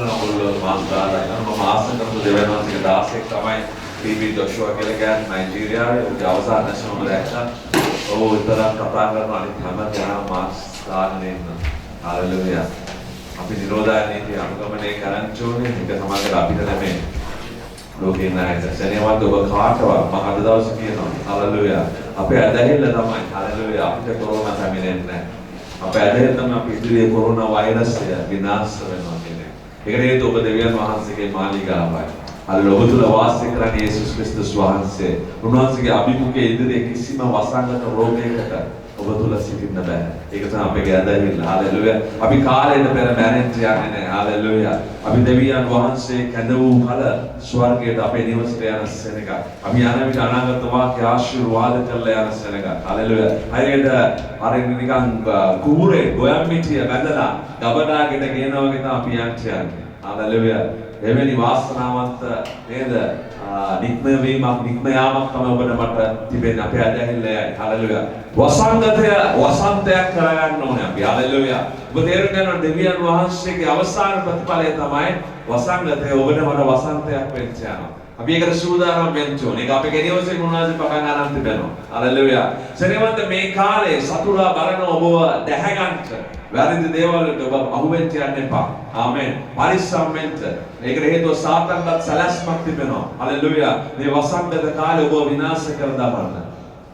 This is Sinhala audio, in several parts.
කරන ඔයගොල්ලෝ මාස්ටර්ලා ඉන්නවා. මම ආසන කරපු දෙවියන් වහන්සේගේ 16ක් තමයි ටීවී ජොෂුවා කියලා කියන්නේ නයිජීරියාවේ. උගේ අවසාන නැෂනල් මම දැක්කා. ඔව් විතරක් කතා කරන අනිත් හැම කෙනාම මාස් දාගෙන ඉන්නවා. හalleluya. අපි නිරෝධායන නීතිය අනුගමනය කරන්න ඕනේ. ඒක සමාජයට අපිට නෙමෙයි. ලෝකේ නැහැ. සෙනෙහවත් ඔබ කාටවත් මම අද දවසේ කියනවා. හalleluya. අපේ ඇදහිල්ල තමයි. හalleluya. අපිට කොරෝනා පැමිණෙන්නේ නැහැ. අපේ ඇදහිල්ල තමයි අපි ඉදිරියේ කොරෝනා වෛරසය විනාශ වෙනවා කියන්නේ. ඒකට හේතුව ඔබ දෙවියන් වහන්සේගේ මාලිගාවයි. හalleluya. ඔබ තුල වාසය කරන යේසුස් ක්‍රිස්තුස් වහන්සේ. උන්වහන්සේගේ අභිමුඛයේ ඉදිරියේ කිසිම වසංගත රෝගයකට ඔබ තුල සිටින්න බෑ. ඒක තමයි අපේ ඇදහිල්ල. හalleluya. අපි කාලයට පෙර මැරෙන්න යන්නේ නැහැ. හalleluya. අපි දෙවියන් වහන්සේ කැඳ වූ කල ස්වර්ගයට අපේ නිවසට යන සෙනඟ. අපි යන විට අනාගත වාක්‍ය ආශිර්වාද කරලා යන සෙනඟ. හalleluya. හරියට අර නිකන් කුහුරේ ගොයම් මිටිය බැඳලා ගබඩාගෙන ගේනවා වගේ තමයි අපි යන්නේ. හalleluya. එවැනි වාසනාවන්ත නේද? නික්ම වීමක් නික්ම යාමක් තමයි ඔබට මට තිබෙන්නේ. අපේ ඇදහිල්ලයි. හalleluya. වසන්තයක් කරගන්න ඕනේ අපි. හalleluya. ඔබ තේරුම් ගන්න දෙවියන් වහන්සේගේ අවසාන ප්‍රතිඵලය තමයි වසංගතය. ඔබට මට වසන්තයක් වෙන්න යනවා. අපි ඒකට සූදානම් වෙන්න ඕනේ. ඒක අපේ ගෙනියෝසේ මොනවාද පටන් ගන්න තිබෙනවා. හalleluya. සෙනෙහවන්ත මේ කාලේ සතුරා බලන ඔබව දැහැගන්න වැරදි දේවල් වලට ඔබ අහුවෙන්න යන්න එපා. ආමෙන්. පරිස්සම් වෙන්න. ඒකට හේතුව සාතන්වත් සැලැස්මක් තිබෙනවා. හalleluya. මේ වසංගත කාලේ ඔබ විනාශ කර දාන්න.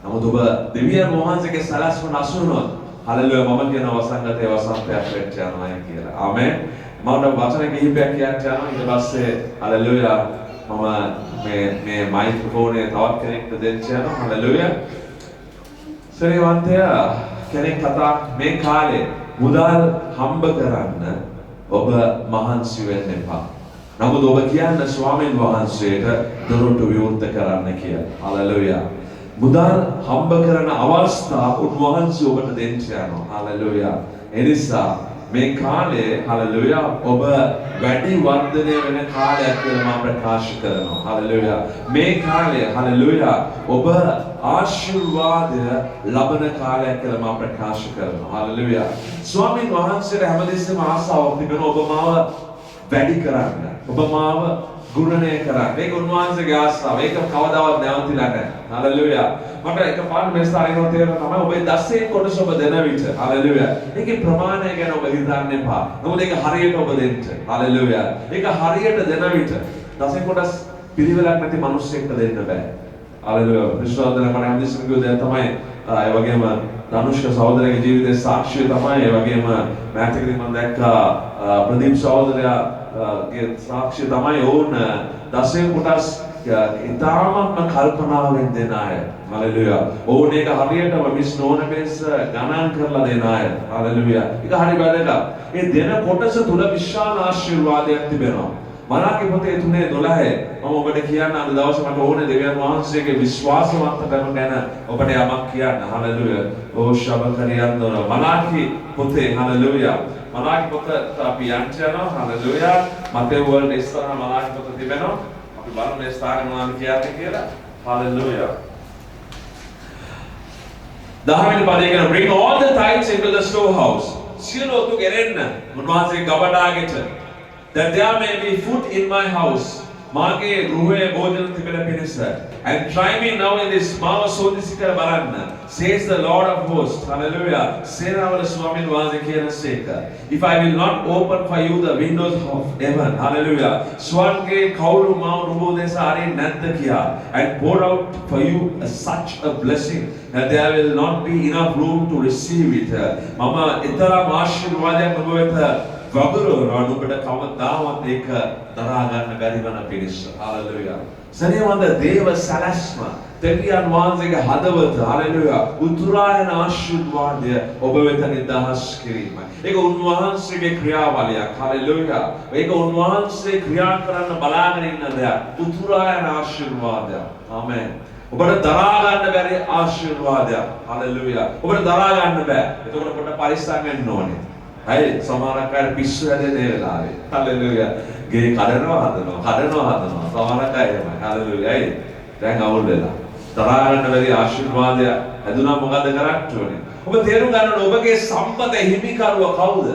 නමුත් ඔබ දෙවියන් වහන්සේගේ සැලැස්ම නසුනොත් හalleluya මම කියන වසංගතයේ වසන්තයක් වෙන්න යනවා කියලා. ආමෙන්. මම වචන කිහිපයක් කියන්න යනවා. ඊට පස්සේ හalleluya මම මේ මයික්‍රොෆෝනේ තවත් කෙනෙක්ට දෙන්න යනවා. හalleluya. සරිවන්තය කෙනෙක් කතා මේ කාලේ මුදල් හම්බ කරන්න ඔබ මහන්සි වෙන්න එපා. නමුත් ඔබ කියන්න ස්වාමීන් වහන්සේට දොරටු විවෘත කරන්න කියලා. හalleluya. මුදල් හම්බ කරන අවස්ථා උන්වහන්සේ ඔබට දෙන්න යනවා. හalleluya. එනිසා මේ කාලේ හalleluya ඔබ වැඩි වර්ධනය වෙන කාලයක් කියලා මම ප්‍රකාශ කරනවා. හalleluya. මේ කාලය හalleluya ඔබ ආශිර්වාදය ලබන කාලයක් කියලා මම ප්‍රකාශ කරනවා. හalleluya. ස්වාමීන් වහන්සේට හැමදෙස්සෙම ආසාවක් තිබෙනවා ඔබ මාව වැඩි කරන්න. ඔබ මාව ගුණණය කරන්න. ඒක උන්වහන්සේගේ ආසාව. ඒක කවදාවත් නැවතිලා නැහැ. හalleluya. මට එකපාරට මේ ස්ථානේම තේරෙනවා තමයි ඔබේ දසයෙන් කොටස ඔබ දෙන විට. හalleluya. ඒකේ ප්‍රමාණය ගැන ඔබ හිතන්න එපා. මොකද ඒක හරියට ඔබ දෙන්න. හalleluya. ඒක හරියට දෙන විට දසයෙන් කොටස් පිළිවෙලක් නැති මිනිස්සෙක්ට දෙන්න බෑ. හalleluya. විශ්වාසයෙන් මම හැමදෙස්සම කිව්ව දේ තමයි ඒ වගේම ධනුෂ්ක සහෝදරයාගේ ජීවිතයේ සාක්ෂිය තමයි. ඒ වගේම මෑතකදී මම දැක්කා ප්‍රදීප් සහෝදරයාගේ සාක්ෂිය තමයි ඕන දසයෙන් කොටස් ඉතාමත්ම කල්පනාවෙන් දෙන අය. හalleluya. ඕන එක හරියටම මිස් නෝන බේස් ගණන් කරලා දෙන අය. හalleluya. ඒක හරි වැදගත්. මේ දෙන කොටස තුල විශාල ආශිර්වාදයක් තිබෙනවා. මලාකී පොතේ 3:12 මම ඔබට කියන්න අද දවසේ මට ඕනේ දෙවියන් වහන්සේගේ විශ්වාසවන්තකම ගැන ඔබට යමක් කියන්න. හalleluya. ඕ ශබකරියන්දර මලාකී පොතේ හalleluya. මලාකී පොත අපි යන්නවා. හalleluya. මතේ වර්ල්ඩ් ඉස්සරහ මලාකී පොත තිබෙනවා. අපි බලමු මේ ස්ථාන මොනවද කියන්නේ කියලා. හalleluya. 10 වෙනි පදේ කියන bring all the tithes into the storehouse. සියලු ඔතු ගෙරෙන්න උන්වහන්සේ ගබඩාගෙට that there may be food in my house. මාගේ ගෘහයේ භෝජන තිබෙන පිණිස. And try me now in this මාව සෝදිසි කර බලන්න. Says the Lord of hosts. Hallelujah. සේනාවල ස්වාමීන් වහන්සේ කියනසේක. If I will not open for you the windows of heaven. Hallelujah. ස්වර්ගයේ කවුරු මාව නුඹ දෙස ආරින් නැද්ද කියා. And pour out for you such a blessing that there will not be enough room to receive it. මම ඊතරම් ආශිර්වාදයක් ඔබ වෙත වගුරුවනවා නුඹට කවදාවත් ඒක දරා ගන්න බැරි වන පිණිස. හalleluya. සනියවන්ත දේව සලස්ම දෙවියන් වහන්සේගේ හදවත හalleluya උතුරායන ආශිර්වාදය ඔබ වෙත නිදහස් කිරීමයි. ඒක උන්වහන්සේගේ ක්‍රියාවලියක්. හalleluya. ඒක උන්වහන්සේ ක්‍රියා කරන්න බලාගෙන ඉන්න දෙයක්. උතුරායන ආශිර්වාදය. ආමෙන්. ඔබට දරා ගන්න බැරි ආශිර්වාදයක්. හalleluya. ඔබට දරා ගන්න බෑ. එතකොට පොඩ්ඩක් පරිස්සම් වෙන්න ඕනේ. හරි සමහරක් අය පිස්සු හැදෙන ඒ වෙලාවේ. හalleluya. ගේ කඩනවා හදනවා. සමහරක් අය එහෙමයි. හalleluya. දැන් අවුල් වෙලා. දරා ගන්න බැරි ආශිර්වාදය හැදුනා මොකද කරන්න ඕනේ? ඔබ තේරුම් ගන්න ඕනේ ඔබගේ සම්පත හිමිකරුව කවුද?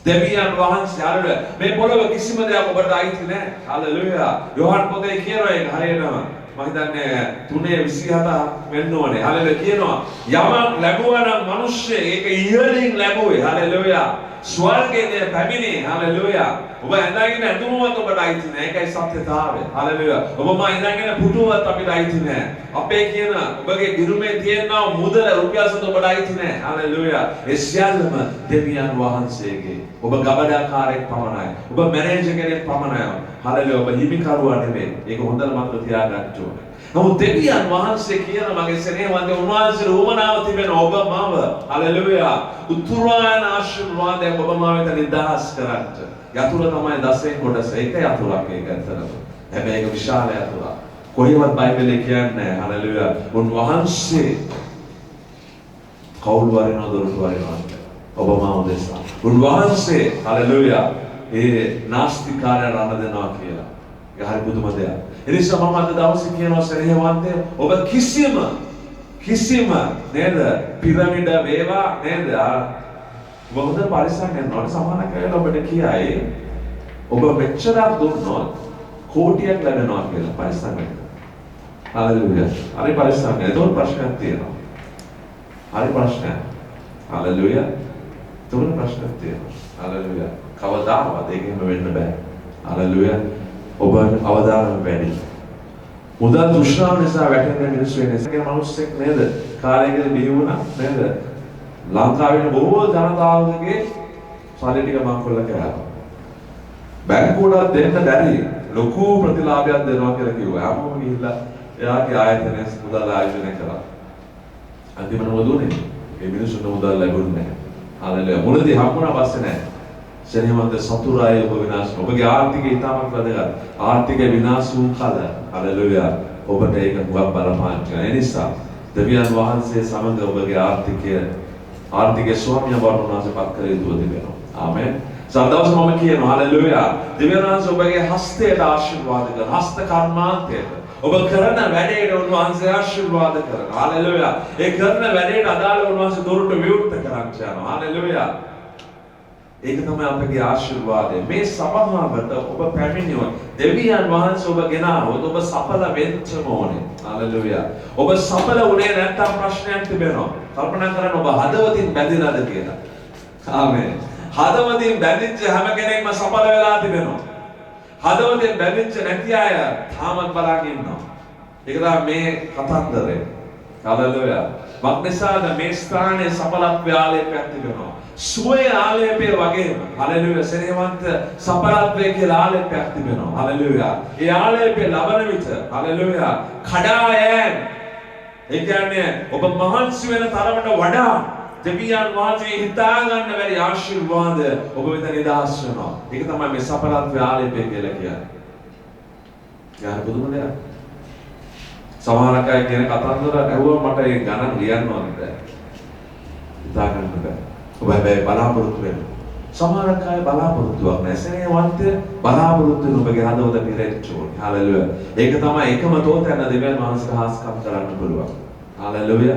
දෙවියන් වහන්සේ හරියට මේ පොළොව කිසිම දෙයක් ඔබට අයිති නැහැ. හලෙලූයා. යෝහන් පොතේ කියනවා ඒක හරියටම. මම හිතන්නේ 3:27 වෙන්න ඕනේ. හලෙලූයා කියනවා යමක් ලැබුවා නම් මිනිස්සෙ ඒක ඉහළින් ලැබුවේ. හලෙලූයා. ස්වර්ගයේ පැමිණේ. හලෙලූයා. ඔබ ඇඳගෙන ඇඳුමවත් ඔබට අයිති නැහැ. ඒකයි සත්‍යතාවය. හලෙලූයා. ඔබ මම ඇඳගෙන පුටුවත් අපිට අයිති නැහැ. අපේ කියන ඔබගේ ගිරුමේ තියෙනා මුදල රුපියල් සත ඔබට අයිති නැහැ. හලෙලූයා. ඒ සියල්ලම දෙවියන් වහන්සේගේ. ඔබ ගබඩාකාරයෙක් පමණයි. ඔබ මැනේජර් කෙනෙක් පමණයි. හලෙලූයා. ඔබ හිමිකරුවා නෙමෙයි. ඒක හොඳට මතක තියාගන්න ඕනේ. නමුත් දෙවියන් වහන්සේ කියන මගේ සෙනෙහවන්තේ උන්වහන්සේට උවමනාව තිබෙන ඔබ මව හලෙලූයා උතුරායන ආශිර්වාදයෙන් ඔබ මාව නිදහස් කරන්න. යතුර තමයි 10 කොටස. ඒක යතුරක් ඒක ඇත්තටම. හැබැයි ඒක විශාල යතුරක්. කොහෙවත් බයිබලයේ කියන්නේ හලෙලූයා උන්වහන්සේ කවුරු වරිනවද දොරටු වරිනවද ඔබ මාව දෙසා. උන්වහන්සේ හලෙලූයා ඒ නාස්තිකාරය රණ දෙනවා කියලා. ඒක හරි පුදුම දෙයක්. එනිසා මම අද දවසේ කියනවා සෙනෙහවන්තේ ඔබ කිසිම නේද පිරමිඩ වේවා නේද ඔබ හොඳ පරිස්සම් වෙනවා. සමාන කියලා ඔබට කියයි ඔබ මෙච්චරක් දුන්නොත් කෝටියක් ලැබෙනවා කියලා පරිස්සම් වෙන්න. හalleluya. හරි පරිස්සම් වෙන්න. ඒක ප්‍රශ්නයක් තියෙනවා. හරි ප්‍රශ්නයක්. හalleluya. තුන ප්‍රශ්නයක් තියෙනවා. හalleluya. කවදාවත් ඒකෙම වෙන්න බෑ. හalleluya. ඔබ අවදානම වැඩි. මුදල් දුෂ්ණාව නිසා වැටෙන මිනිස්සු වෙනස. ඒ මිනිස්සෙක් නේද? කාලයකට බිහි වුණා නේද? ලංකාවේ බොහෝ ජනතාවගේ සල්ලි ටික මංකොල්ල කරා. බැංකුවට දෙන්න බැරි ලොකු ප්‍රතිලාභයක් දෙනවා කියලා කිව්වා. ආමම ගිහිල්ලා එයාගේ ආයතනයේ මුදල් ආයෝජනය කරා. අන්තිමට මොකද උනේ? මේ මිනිස්සුන්ට මුදල් ලැබුණේ නැහැ. හalleluya. මුලදී හම්බුණා පස්සේ නැහැ. සෙනෙහවන්ත සතුරාය ඔබ විනාශ. ඔබගේ ආර්ථිකය ඉතාමත් වැදගත්. ආර්ථිකය විනාශ වූ කල හalleluya. ඔබට ඒක හුඟක් බලපාන. ඒ නිසා දෙවියන් වහන්සේ සමග ඔබගේ ආර්ථිකයේ ස්වාමියා වරුණාසේ පත් කර යුතුව තිබෙනවා. ආමෙන්. සදාවස මම කියනවා හalleluya. දෙවියන් වහන්සේ ඔබගේ හස්තයට ආශිර්වාද කරන හස්ත කර්මාන්තයට ඔබ කරන වැඩේට උන්වහන්සේ ආශිර්වාද කරනවා. හalleluya. ඒ කරන වැඩේට අදාළ උන්වහන්සේ දොරටු විවෘත කරන්න යනවා. හalleluya. ඒක තමයි අපගේ ආශිර්වාදය. මේ සභාවට ඔබ පැමිණියොත් දෙවියන් වහන්සේ ඔබ ගෙනාවොත් ඔබ සඵල වෙන්න ඕනේ. හalleluya. ඔබ සඵල වුණේ නැත්නම් ප්‍රශ්නයක් තිබෙනවා. කල්පනා කරන්න ඔබ හදවතින් බැඳිලාද කියලා. ආමෙන්. හදවතින් බැඳිච්ච හැම කෙනෙක්ම සඵල වෙලා තිබෙනවා. හදවතින් බැඳිච්ච නැති අය තාමත් බලන් ඉන්නවා. ඒක තමයි මේ කතන්දරය. හalleluya. වක්නිසාද මේ ස්ථානයේ සඵලත්වයේ ආලේපයක් තිබෙනවා. සුවයේ ආලේපය වගේම හalleluya සෙනෙහවන්ත සඵලත්වයේ කියලා ආලේපයක් තිබෙනවා. හalleluya. ඒ ආලේපය ලබන විට හalleluya කඩායෑම ඒ කියන්නේ ඔබ මහන්සි වෙන තරමට වඩා දෙවියන් වහන්සේ හිතා ගන්න බැරි ආශිර්වාද ඔබ වෙත නිදහස් වෙනවා. ඒක තමයි මේ සඵලත්වයේ ආලේපය කියලා කියන්නේ. යාර පුදුම දෙයක්. සමහර අය කියන කතන්දර ඇහුවා මට ඒ ගණන් ලියන්න ඕනේ බෑ. හිතා ගන්න බෑ. ඔබ හැබැයි බලාපොරොත්තු වෙන්න. සමහර අය බලාපොරොත්තුවක් නැහැ. සෙනෙහවන්ත බලාපොරොත්තු වෙන ඔබගේ හදවත පිරෙන්න ඕනේ. හalleluya. ඒක තමයි එකම තෝතැන්න දෙවියන් වහන්සේට හාස්කම් කරන්න පුළුවන්. හalleluya.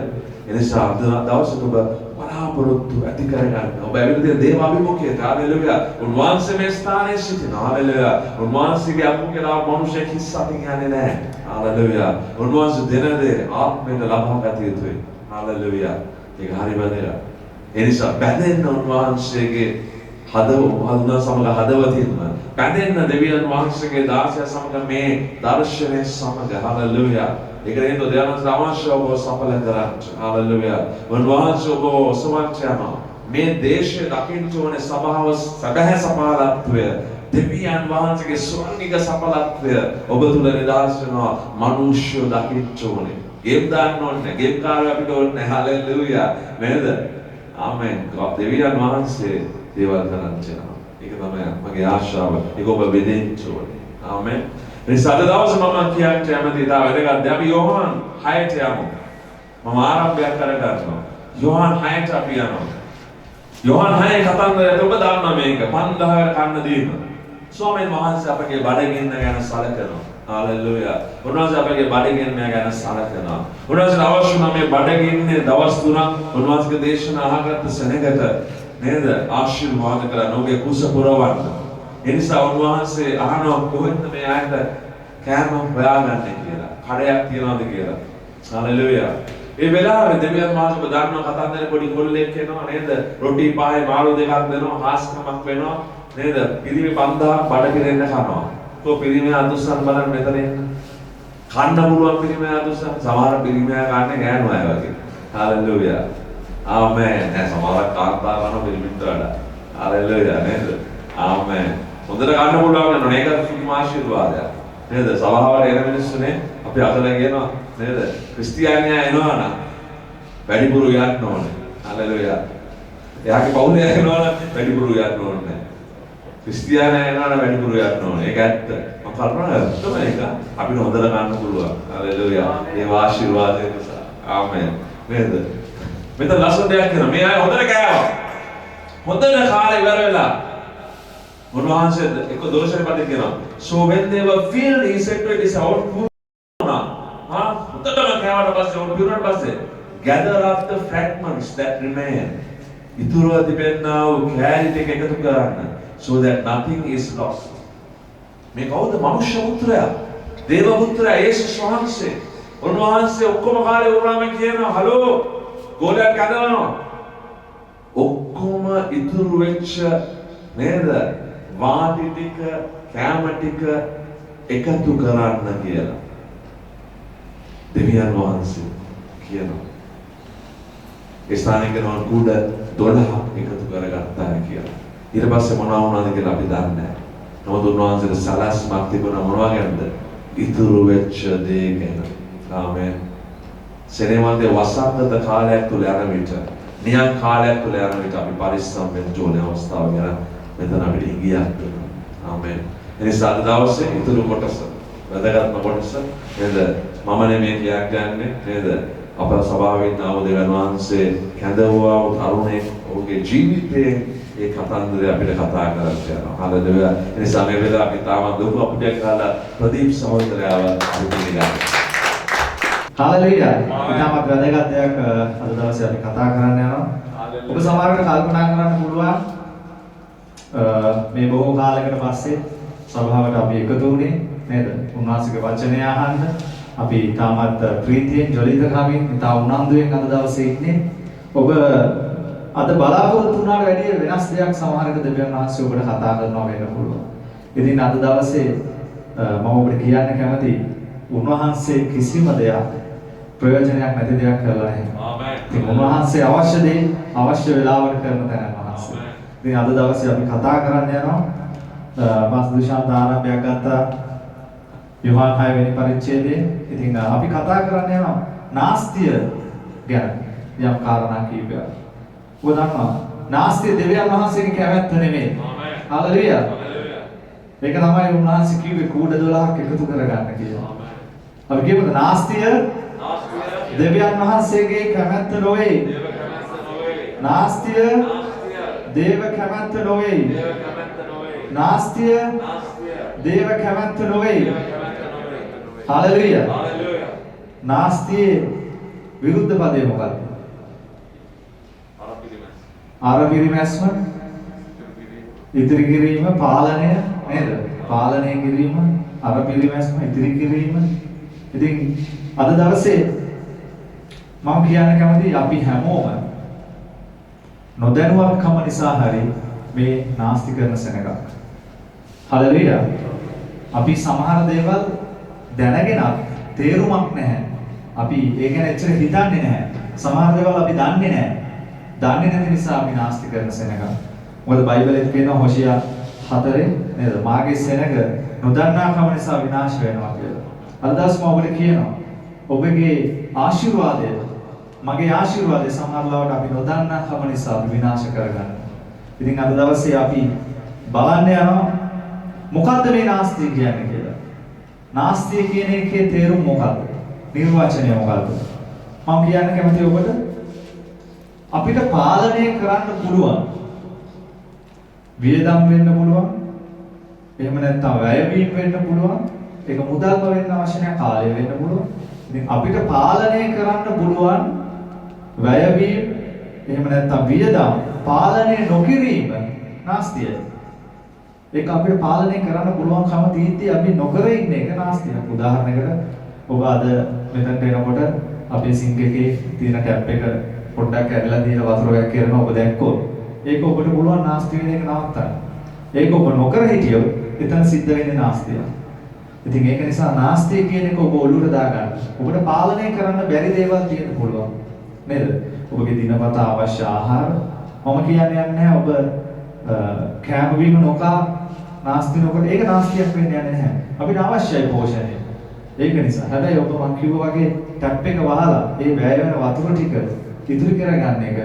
එනිසා අද දවසේ ඔබ බලාපොරොත්තු ඇති කරගන්න. ඔබ ඇවිල්ලා දේව අභිමුඛයට හalleluya. උන්වහන්සේ මේ ස්ථානයේ සිටිනවා. හalleluya. උන්වහන්සේගේ අභිමුඛලා මනුෂ්‍ය කිස්සකින් යන්නේ නැහැ. හalleluya. උන්වහන්සේ දෙන දේ ආත්මයට ලබා ගත යුතුයි. හalleluya. ඒක හරි වැදගත්. එනිසා බැඳෙන්න උන්වහන්සේගේ හදවත සමග හදවතින්ම බැඳෙන්න දෙවියන් වහන්සේගේ දාසය සමග මේ දර්ශනය සමග හalleluya. ඒක නේද දෙවියන්ට අවශ්‍ය ඔබ සඵල කරන්න. හalleluya. උන්වහන්සේ ඔබ ඔසවන්න මේ දේශයේ දකින්න ඕනේ සභාව සැබෑ සඵලත්වය දෙවියන් වහන්සේගේ ස්වර්ණික සඵලත්වය ඔබ තුල නිදහස් වෙනවා. මනුෂ්‍ය දකින්න ඕනේ. ගෙම් දාන්න ඕනේ. ගෙම් කාර්ය අපිට ඕනේ. හalleluya. නේද? ආමෙන්. දෙවියන් වහන්සේ දේවල් කරන්න යනවා. ඒක තමයි මගේ ආශාව. ඒක ඔබ බෙදෙන්න ඕනේ. ආමෙන්. නිසා අද දවසේ මම කියන්න කැමති තා වැදගත්. අපි යෝහන් 6ට යමු. මම ආරම්භයක් කරගන්නවා. යෝහන් 6ට අපි යනවා. යෝහන් 6 කතන්දරය ඔබ දන්නා මේක 5000 කන්න දීම. ස්වාමීන් වහන්සේ අපගේ බඩගින්න ගැන සැලකනවා. හalleluya. උන්වහන්සේ අපගේ බඩගින්න ගැන සැලකනවා. උන්වහන්සේ අවශ්‍ය නම් මේ බඩගින්නේ දවස් 3ක් උන්වහන්සේගේ දේශනා අහගත්ත සෙනගට නේද ආශිර්වාද කරන ඔබේ කුස පුරවන්න. ඒ නිසා උන්වහන්සේ අහනවා කොහෙන්ද මේ ආයත කෑම හොයාගන්නේ කියලා. කඩයක් තියනවද කියලා. හalleluya. ඒ වෙලාවේ දෙවියන් වහන්සේ ඔබ දන්නවා කතන්දරේ පොඩි කොල්ලෙක් එනවා නේද? රොටි පායි මාළු දෙකක් දෙනවා හාස්කමක් වෙනවා නේද? පිරිමි 5000ක් බඩ පිරෙන්න කනවා. කො පිරිමි අදුස්සන් බලන්න මෙතන එන්න. කන්න පුළුවන් පිරිමි අදුස්සන් සමහර පිරිමි කන්නේ ගෑනු අය වගේ. හalleluya. ආමෙන්. නෑ සමහර කාන්තා කරන පිරිමිත් වල. හalleluya නේද? ආමෙන්. හොඳට ගන්න පුළුවන් නේද? මේක සුදුම ආශිර්වාදයක්. නේද? සභාවට එන මිනිස්සුනේ අපි අතල කියනවා නේද? ක්‍රිස්තියානියා එනවා නම් වැඩිපුර යන්න ඕනේ. හalleluya. එයාගේ පවුලේ එනවා නම් වැඩිපුර යන්න ඕනේ. ක්‍රිස්තියානියා එනවා නම් වැඩිපුර යන්න ඕනේ. ඒක ඇත්ත. මම කල්පනා කරනවා ඒක අපිට හොඳට ගන්න පුළුවන්. හalleluya. ඒ ආශිර්වාදය නිසා. ආමෙන්. නේද? මෙතන ලස්සන දෙයක් කරනවා. මේ අය හොඳට කෑවා. හොඳට කාලේ ඉවර වෙලා උන්වහන්සේ එක දොරසරේ පද කියනවා. So when they were filled, he said to his own food. Gather up the fragments that remain. ඉතුරුව තිබෙනා වූ කෑලි ටික එකතු කරන්න. So that nothing is lost. මේ කවුද? මනුෂ්‍ය පුත්‍රයා. දේව පුත්‍රයා යේසුස් වහන්සේ. උන්වහන්සේ ඔක්කොම කාලේ උරාම කියනවා හලෝ ගෝලයක් කඩනවා. ඔක්කොම ඉතුරු වෙච්ච නේද? වාටි ටික කෑම ටික එකතු කරන්න කියලා. දෙවියන් වහන්සේ කියනවා. ඒ ස්ථානයේ කරන කුඩ 12ක් එකතු කරගත්තා කියලා. ඊට පස්සේ මොනවා වුණාද කියලා අපි දන්නේ නැහැ. නමුත් උන්වහන්සේට සලස්මක් තිබුණා මොනවා ගැනද? ඉතුරු වෙච්ච දේ ගැන. ආමෙන්. සෙනෙමන්දේ වසංගත කාලයක් තුල යන විට, නියම් කාලයක් තුල යන විට අපි පරිස්සම් වෙන්න ඕනේ අවස්ථාව ගැන මෙතන අපිට ඉඟියක් දෙනවා. ආමෙන්. එනිසා අද දවසේ ඉතුරු කොටස වැදගත්ම කොටස නේද? මම නෙමෙයි කියන්නේ නේද? අප සභාවෙන් ආව දෙවියන් වහන්සේ කැඳවුවා වූ තරුණයෙක් ඔහුගේ ජීවිතයේ ඒ කතන්දරය අපිට කතා කරලා යනවා. හalleluya. ඒ නිසා මේ වෙලාව අපි තාම දුක අපිට කාලා ප්‍රදීප් සහෝදරයාව පිළිගන්නවා. හalleluya. ඊටමත් වැදගත් දෙයක් අද දවසේ අපි කතා කරන්න යනවා. ඔබ සමහරවිට කල්පනා කරන්න පුළුවන් මේ බොහෝ කාලයකට පස්සේ සභාවට අපි එකතු වුණේ නේද? උන්වහන්සේගේ වචනය අහන්න අපි තාමත් ප්‍රීතියෙන් ජොලිතකමින් ඉතා උනන්දුවෙන් අද දවසේ ඉන්නේ. ඔබ අද බලාපොරොත්තු වුණාට වැඩිය වෙනස් දෙයක් සමහරක දෙවියන් වහන්සේ ඔබට කතා කරනවා වෙන්න පුළුවන්. ඉතින් අද දවසේ මම ඔබට කියන්න කැමතියි උන්වහන්සේ කිසිම දෙයක් ප්‍රයෝජනයක් නැති දෙයක් කරලා නැහැ. ආමෙන්. ඉතින් උන්වහන්සේ අවශ්‍ය දේ අවශ්‍ය වෙලාවට කරන තැන උන්වහන්සේ. ඉතින් අද දවසේ අපි කතා කරන්න යනවා පාස්දුෂාන්ත ආරම්භයක් ගත්තා යෝහාන් 6 වෙනි පරිච්ඡේදයේ. ඉතින් අපි කතා කරන්න යනවා නාස්තිය ගැන යම් කාරණා කීපයක්. ඔබ දන්නවා නාස්තිය දෙවියන් වහන්සේගේ කැමැත්ත නෙමෙයි. ආමෙන්. හalleluya. ඒක තමයි උන්වහන්සේ කිව්වේ කූඩ 12ක් එකතු කරගන්න කියලා. ආමෙන්. අපි කියමු නාස්තිය දෙවියන් වහන්සේගේ කැමැත්ත නොවේ. නාස්තිය දේව කැමැත්ත නොවේ. නාස්තිය දේව කැමැත්ත නොවේ. හalleluya. නාස්තියේ විරුද්ධ පදේ මොකක්ද? ආරපිරිමැස්ම, ඉතිරි කිරීම, පාලනය නේද? පාලනය කිරීම, ආරපිරිමැස්ම, ඉතිරි කිරීම. ඉතින් අද දවසේ මම කියන්න කැමතියි අපි හැමෝම නොදැනුවත්කම නිසා හරි මේ නාස්ති කරන සෙනගක්. හalleluya. අපි සමහර දේවල් දැනගෙනත් තේරුමක් නැහැ. අපි ඒ ගැන එච්චර හිතන්නේ නැහැ. සමහර දේවල් අපි දන්නේ නැහැ. දන්නේ නැති නිසා අපි නාස්ති කරන සෙනග. මොකද බයිබලෙත් කියනවා හොෂියා 4 නේද? මාගේ සෙනග නොදන්නාකම නිසා විනාශ වෙනවා කියලා. අද දවස් මම ඔබට කියනවා ඔබගේ ආශිර්වාදය මගේ ආශිර්වාදය සමහරවිට අපි නොදන්නාකම නිසා අපි විනාශ කරගන්නවා. ඉතින් අද දවසේ අපි බලන්න යනවා මොකද්ද මේ නාස්තිය කියන්නේ කියලා. නාස්තිය කියන එකේ තේරුම මොකක්ද? නිර්වචනය මොකක්ද? මම කියන්න කැමතියි ඔබට අපිට පාලනය කරන්න පුළුවන්. වියදම් වෙන්න පුළුවන්. එහෙම නැත්නම් වැයවීම වෙන්න පුළුවන්. ඒක මුදල්ම වෙන්න අවශ්‍ය නැහැ, කාලය වෙන්න පුළුවන්. ඉතින් අපිට පාලනය කරන්න පුළුවන් වැයවීම එහෙම නැත්නම් වියදම් පාලනය නොකිරීම නාස්තියයි. ඒක අපිට පාලනය කරන්න පුළුවන්කම තියෙද්දි අපි නොකර ඉන්න එක නාස්තියක්. උදාහරණයකට ඔබ අද මෙතනට එනකොට අපේ සිංක් එකේ තියෙන ටැප් එක පොඩ්ඩක් ඇරලා දීලා වතුර එකක් කරන ඔබ දැක්කොත් ඒක ඔබට පුළුවන් නාස්ති වෙන එක නවත්තන්න. ඒක ඔබ නොකර හිටියොත් එතන සිද්ධ වෙන්නේ නාස්තිය. ඉතින් ඒක නිසා නාස්තිය කියන එක ඔබ ඔළුවට දාගන්න. ඔබට පාලනය කරන්න බැරි දේවල් තියෙන්න පුළුවන්. නේද? ඔබගේ දිනපතා අවශ්‍ය ආහාර මම කියන්නේ නැහැ ඔබ කෑම බීම නොකා නාස්ති නොකොට ඒක නාස්තියක් වෙන්නේ නැහැ. අපිට අවශ්‍යයි පෝෂණය. ඒක නිසා හැබැයි ඔබ මං කිව්වා වගේ ටැප් එක වහලා ඒ වැය වෙන වතුර ටික ඉදිරි කරගන්න එක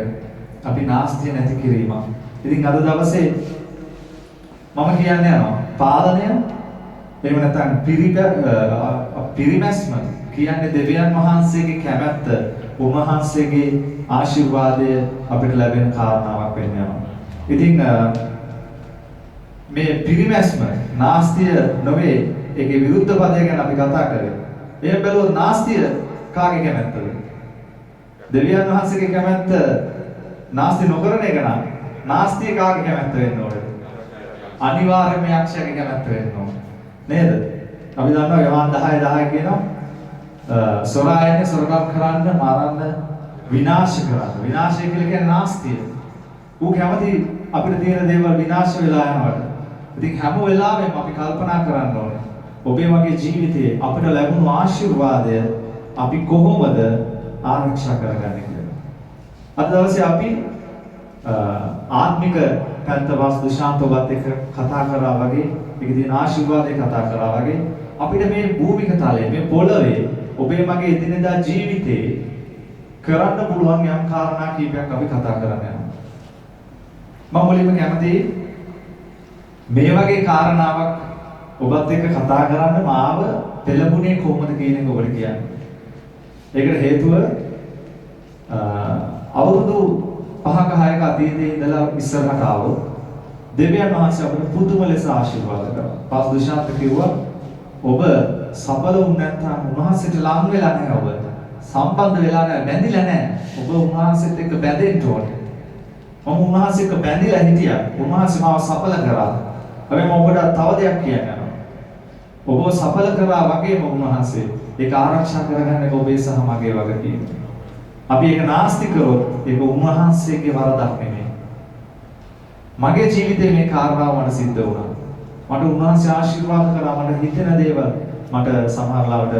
අපි නාස්තිය නැති කිරීම. ඉතින් අද දවසේ මම කියන්නේ යනවා පාලනය එහෙම නැත්නම් පිරිමැස්ම කියන්නේ දෙවියන් වහන්සේගේ කැමැත්ත උන්වහන්සේගේ ආශිර්වාදය අපිට ලැබෙන කාරණාවක් වෙන්න යනවා. ඉතින් මේ පිරිමැස්ම නාස්තිය නොවේ ඒකේ විරුද්ධ පදය ගැන අපි කතා කරේ. එහෙම බැලුවොත් නාස්තිය කාගේ කැමැත්තද? දෙවියන් වහන්සේගේ කැමැත්ත නාස්ති නොකරන එක නම් නාස්තිය කාගේ කැමැත්ත වෙන්න ඕනද? අනිවාර්යයෙන්ම යක්ෂයාගේ කැමැත්ත වෙන්න ඕන. නේද? අපි දන්නවා යෝහන් 10:10 කියනවා සොරායනේ සොරකම් කරන්න, මරන්න, විනාශ කරන්න. විනාශය කියලා කියන්නේ නාස්තිය. ඌ කැමති අපිට තියෙන දේවල් විනාශ වෙලා යනවට. ඉතින් හැම වෙලාවෙම අපි කල්පනා කරන්න ඕනේ. ඔබේ වගේ ජීවිතයේ අපිට ලැබුණු ආශිර්වාදය අපි කොහොමද ආරක්ෂා කරගන්නේ කියලා. අද දවසේ අපි ආත්මික පැත්ත වාස්තු ශාන්තවත් එක්ක කතා කරා වගේ, ඒක තියෙන ආශිර්වාදේ කතා කරා වගේ අපිට මේ භූමික තලයේ මේ පොළවේ ඔබේ මගේ එදිනෙදා ජීවිතේ කරන්න පුළුවන් යම් කාරණා කීපයක් අපි කතා කරන්න යනවා. මම මුලින්ම කැමතියි මේ වගේ කාරණාවක් ඔබත් එක්ක කතා කරන්න මාව පෙළඹුණේ කොහොමද කියන එක ඔබට කියන්න. ඒකට හේතුව අවුරුදු 5ක 6ක අතීතයේ ඉඳලා ඉස්සරහට ආවොත් දෙවියන් වහන්සේ අපිට පුදුම ලෙස ආශිර්වාද කරා. පාස් දුෂාන්ත කිව්වා ඔබ සඵල වුණ නැත්නම් උන්වහන්සේට ලං වෙලා නැහැ ඔබ. සම්බන්ධ වෙලා නැහැ, බැඳිලා නැහැ. ඔබ උන්වහන්සේත් එක්ක බැඳෙන්න ඕනේ. මම උන්වහන්සේ එක්ක බැඳිලා හිටියා. උන්වහන්සේ මාව සඵල කරා. හැබැයි මම ඔබට තව දෙයක් කියන්නම්. ඔබව සඵල කරා වගේම උන්වහන්සේ ඒක ආරක්ෂා කරගන්න එක ඔබේ සහ මගේ වගකීම. අපි ඒක නාස්ති කරොත් ඒක උන්වහන්සේගේ වරදක් නෙමෙයි. මගේ ජීවිතේ මේ කාරණාව මට සිද්ධ වුණා. මට උන්වහන්සේ ආශිර්වාද කරා. මට හිතෙන දේවල් මට සමහරවිට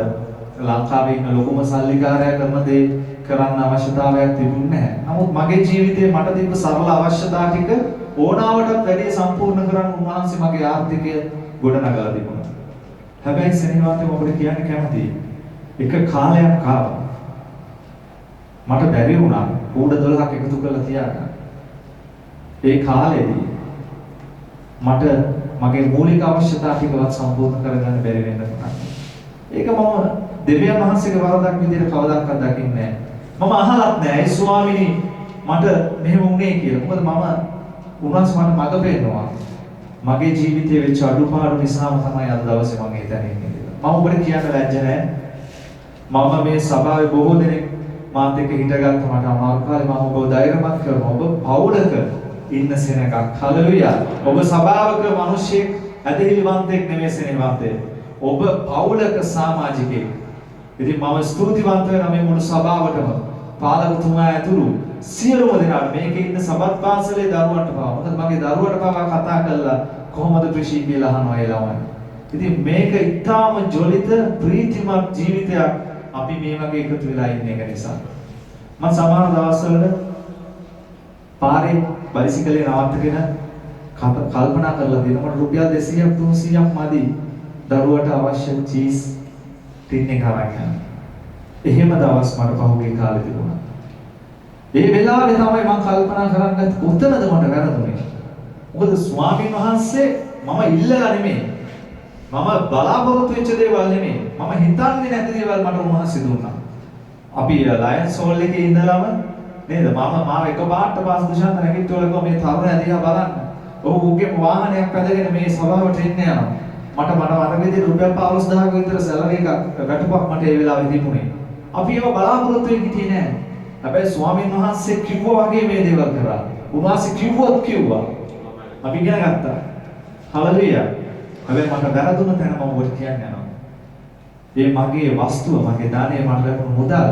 ලංකාවේ ඉන්න ලොකුම සල්ලිකාරයා කරන දේ කරන්න අවශ්‍යතාවයක් තිබුණේ නැහැ. නමුත් මගේ ජීවිතේ මට තිබ්බ සරල අවශ්‍යතා ටික ඕනාවටත් වැඩි සම්පූර්ණ කරන්න උන්වහන්සේ මගේ ආර්ථිකය ගොඩනගලා තිබුණා. හැබැයි සෙනෙහවන්තව ඔබට කියන්න කැමතියි. එක කාලයක් ආවා. මට බැරි වුණා කූඩ 12ක් එකතු කරලා තියාගන්න. ඒ කාලෙදී මට මගේ මූලික අවශ්‍යතා ටිකවත් සම්පූර්ණ කරගන්න බැරි වෙන්න පුණා. ඒක මම දෙවියන් වහන්සේගේ වරදක් විදිහට කවදාවත් දකින්නේ නැහැ. මම අහලත් නැහැ ඒ ස්වාමිනී මට මෙහෙම වුණේ කියලා. මොකද මම උන්වහන්සේ මට මඟ පෙන්නනවා. මගේ ජීවිතයේ වෙච්ච අඩුපාඩු නිසාම තමයි අද දවසේ මම එතන ඉන්නේ කියලා. මම ඔබට කියන්න ලැජ්ජ නැහැ. මම මේ සභාවේ බොහෝ දෙනෙක් මාත් එක්ක හිටගත්ත මට අමාරු කාලේ මම ඔබව ධෛර්යමත් කරනවා. ඔබ පවුලක ඉන්න සෙනඟක්. හලෙලුයා. ඔබ සභාවක මිනිසෙක් ඇදහිලිවන්තෙක් නෙමෙයි සෙනෙහවන්තේ. ඔබ පවුලක සමාජිකයෙක්. ඉතින් මම ස්තුතිවන්ත වෙනවා මේ මුළු සභාවටම. පාලකතුමා ඇතුළු සියලුම දෙනාට මේකේ ඉන්න සබත් පාසලේ දරුවන්ට පාව. මොකද මගේ දරුවට පාවා කතා කළා කොහොමද ප්‍රිෂී කියලා අහනවා ඒ ළමයි. ඉතින් මේක ඊටාම ජොලිත ප්‍රීතිමත් ජීවිතයක් අපි මේ වගේ එකතු වෙලා ඉන්න එක නිසා. මම සමහර දවස්වල පාරේ බයිසිකලේ නවත්තගෙන කල්පනා කරලා දෙනකොට රුපියල් 200ක් 300ක් මදි දරුවට අවශ්‍ය චීස් ටින් එක අරන් යන්න. එහෙම දවස් මට පහුගිය කාලේ තිබුණා. ඒ වෙලාවේ තමයි මම කල්පනා කරන්නේ කොතනද මට වැරදුනේ. මොකද ස්වාමීන් වහන්සේ මම ඉල්ලලා නෙමෙයි. මම බලාපොරොත්තු වෙච්ච දේවල් නෙමෙයි. මම හිතන්නේ නැති දේවල් මට උන්වහන්සේ දුන්නා. අපි ලයන්ස් හෝල් එකේ ඉඳලාම නේද මාව එකපාරට පාස් දුෂාන්ත නැගිට්ටවලකෝ මේ තරුණයා දිහා බලන්න. ඔහුගේ වාහනයක් පැදගෙන මේ සභාවට එන්න යනවා. මට අර විදිහේ රුපියල් 15000ක විතර සැලරි එකක් වැටුපක් මට ඒ වෙලාවේ තිබුණේ. අපි ඒව බලාපොරොත්තු වෙන්නේ හිටියේ නෑ. හැබැයි ස්වාමීන් වහන්සේ කිව්වා වගේ මේ දේවල් කරා. උන්වහන්සේ කිව්වොත් කිව්වා. අපි ඉගෙන ගත්තා. හලෙලුයා. හැබැයි මට වැරදුන තැන මම ඔබට කියන්න යනවා. මේ මගේ වස්තුව, මගේ දානේ මට ලැබුණු මුදල්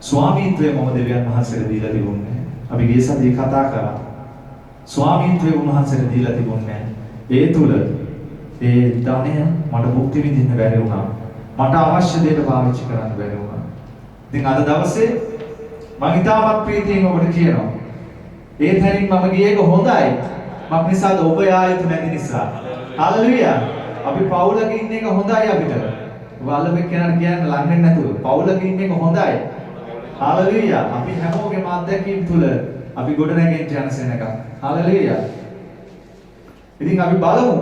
ස්වාමීත්වය මම දෙවියන් වහන්සේට දීලා තිබුණේ. අපි ගිය සතියේ කතා කරා. ස්වාමීත්වය උන්වහන්සේට දීලා තිබුණේ. ඒ තුල ඒ දාණය මට භුක්ති විඳින්න බැරි වුණා. මට අවශ්‍ය දෙයට පාවිච්චි කරන්න බැරි වුණා. ඉතින් අද දවසේ මම ඉතාමත් ප්‍රීතියෙන් ඔබට කියනවා. ඒ තැනින් මම ගියේක හොඳයි. මක් නිසාද ඔබ යා යුතු නැති නිසා. හalleluya. අපි පවුලක ඉන්න එක හොඳයි අපිට. වලබෙක් කෙනාට කියන්න ලං වෙන්නේ නැතුව. පවුලක ඉන්න එක හොඳයි. හalleluya. අපි හැමෝගේම අත්දැකීම් තුල අපි ගොඩ නැගෙන්න යන සෙනඟ. හalleluya. ඉතින් අපි බලමු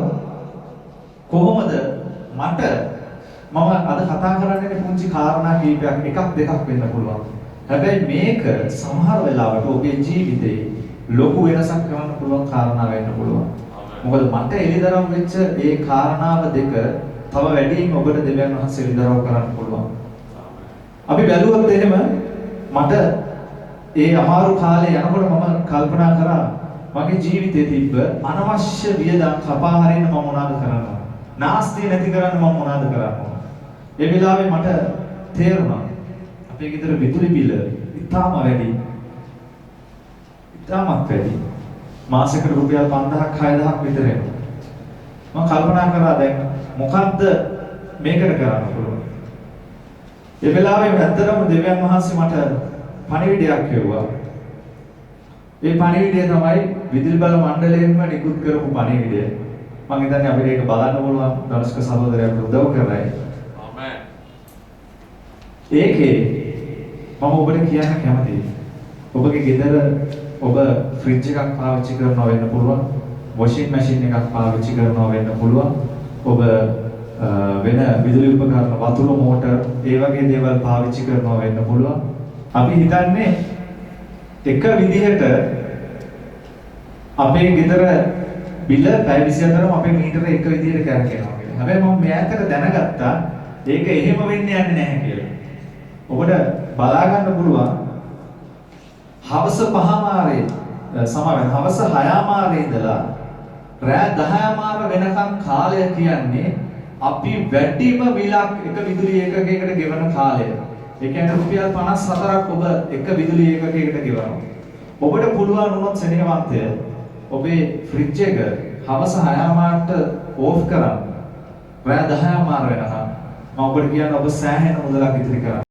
කොහොමද මට මම අද කතා කරන්නේ පුංචි කාරණා කීපයක් එකක් දෙකක් වෙන්න පුළුවන්. හැබැයි මේක සමහර වෙලාවට ඔබේ ජීවිතේ ලොකු වෙනසක් කරන්න පුළුවන් කාරණා වෙන්න පුළුවන්. මොකද මට එළිදරව් වෙච්ච ඒ කාරණාව දෙක තව වැඩියෙන් ඔබට දෙවියන් වහන්සේ එළිදරව් කරන්න පුළුවන්. අපි බැලුවොත් එහෙම මට ඒ අමාරු කාලේ යනකොට මම කල්පනා කරා මගේ ජීවිතේ තිබ්බ අනවශ්‍ය වියදම් කපා හරින්න මම මොනවද කරන්න ඕන? නාස්තිය නැති කරන්න මම මොනවද කරන්න ඕන? ඒ වෙලාවේ මට තේරුණා අපේ ගෙදර විදුලි බිල ඉතාම වැඩි. ඉතාමත් වැඩි. මාසෙකට රුපියල් 5000ක් 6000ක් විතර එනවා. මම කල්පනා කරා දැන් මොකද්ද මේකට කරන්න පුළුවන්? ඒ වෙලාවේ ඇත්තටම දෙවියන් වහන්සේ මට පණිවිඩයක් කිව්වා. ඒ පණිවිඩය තමයි විදුලි බල මණ්ඩලයෙන්ම නිකුත් කරපු පණිවිඩය. මම හිතන්නේ අපිට ඒක බලන්න පුළුවන් දර්ශක සහෝදරයන්ට උදව් කරයි. ආමෙන්. ඒකේ මම ඔබට කියන්න කැමතියි. ඔබගේ ගෙදර ඔබ ෆ්‍රිජ් එකක් පාවිච්චි කරනවා වෙන්න පුළුවන්. වොෂින් මැෂින් එකක් පාවිච්චි කරනවා වෙන්න පුළුවන්. ඔබ වෙන විදුලි උපකරණ වතුර මෝටර් ඒ වගේ දේවල් පාවිච්චි කරනවා වෙන්න පුළුවන්. අපි හිතන්නේ එක විදිහට අපේ ගෙදර බිල පැය 24ම අපේ මීටර එක විදිහට කරකිනවා කියලා. හැබැයි මම මෑතක දැනගත්තා ඒක එහෙම වෙන්නේ නැහැ කියලා. ඔබට බලා ගන්න පුළුවන් හවස 5:00 හවස 6:00 ඉඳලා රෑ 10:00 වෙනකම් කාලය කියන්නේ අපි වැඩිම බිලක් එක විදුලි ඒකකයකට ගෙවන කාලය. ඒ කියන්නේ රුපියල් 54ක් ඔබ එක විදුලි ඒකකයකට ගෙවනවා. ඔබට පුළුවන් වුණොත් සෙනෙහවන්තය ඔබේ ෆ්‍රිජ් එක හවස 6:00ට ඕෆ් කරන්න. රෑ 10:00 වෙනකම් මම ඔබට කියන්නේ ඔබ සෑහෙන මුදලක් ඉතිරි කරන්න.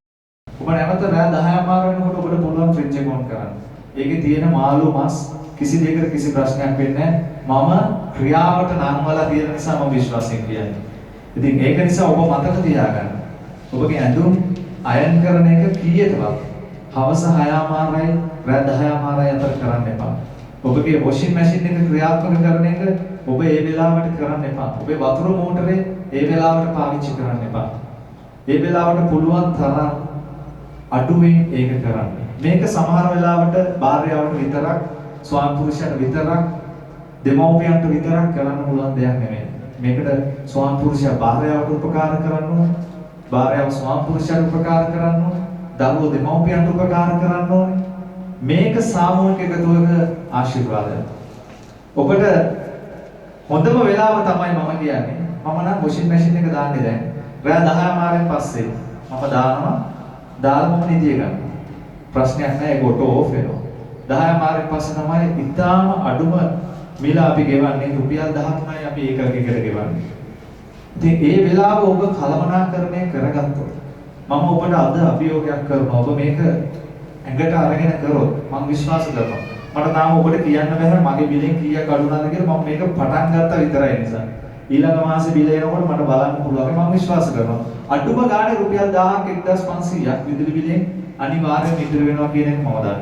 ඔබ නැවත රෑ 10:00 වෙනකොට ඔබට පුළුවන් ෆ්‍රිජ් එක ඔන් කරන්න. ඒකේ තියෙන මාළු මස් කිසි දෙයකට කිසි ප්‍රශ්නයක් වෙන්නේ නැහැ. මම ක්‍රියාවට නංවලා තියෙන නිසා මම විශ්වාසයෙන් කියන්නේ. ඉතින් ඒක නිසා ඔබ මතක තියාගන්න. ඔබගේ ඇඳුම් අයන් කරන එක කීයටවත් හවස 6:00යි රෑ 10:00යි අතර කරන්න එපා. ඔබගේ වොෂින් මැෂින් එක ක්‍රියාත්මක කරන එක ඔබ ඒ වෙලාවට කරන්න එපා. ඔබේ වතුර මෝටරේ ඒ වෙලාවට පාවිච්චි කරන්න එපා. ඒ වෙලාවට පුළුවන් තරම් අඩුවෙන් ඒක කරන්න. මේක සමහර වෙලාවට භාර්යාවට විතරක්, ස්වාමි පුරුෂයාට විතරක්, දෙමව්පියන්ට විතරක් කරන්න පුළුවන් දෙයක් නෙමෙයි. මේකට ස්වාමි පුරුෂයා භාර්යාවට උපකාර කරන්න ඕනේ. භාර්යාව ස්වාමි පුරුෂයාට උපකාර කරන්න ඕනේ. දරුවෝ දෙමව්පියන්ට උපකාර කරන්න ඕනේ. මේක සාමූහික එකතුවක ආශිර්වාදයක්. ඔබට හොඳම වෙලාව තමයි මම කියන්නේ. මම නම් වොෂින් මැෂින් එක දාන්නේ දැන්. රෑ 10:00 පස්සේ මම දානවා. දාලා මම නිදිය ගන්නවා. ප්‍රශ්නයක් නැහැ ඒක ඔටෝ ඕෆ් වෙනවා. 10:00 පස්සේ තමයි ඉතාලම අඩුම මිල අපි ගෙවන්නේ රුපියල් 10ක්මයි අපි ඒකකයකට ගෙවන්නේ. ඉතින් ඒ වෙලාව ඔබ කලමනාකරණය කරගත්තොත් මම ඔබට අද අභියෝගයක් කරනවා. ඔබ මේක ඇඟට අරගෙන කරොත් මම විශ්වාස කරනවා. මට තාම ඔබට කියන්න බැහැ මගේ බිලෙන් කීයක් අඩු වුණාද කියලා. මම මේක පටන් ගත්තා විතරයි නිසා. ඊළඟ මාසේ බිල එනකොට මට බලන්න පුළුවන්. මම විශ්වාස කරනවා. අඩුම ගානේ රුපියල් 1000ක් 1500ක් විදුලි බිලෙන් අනිවාර්යයෙන් ඉතිරි වෙනවා කියන එක මම දන්නවා.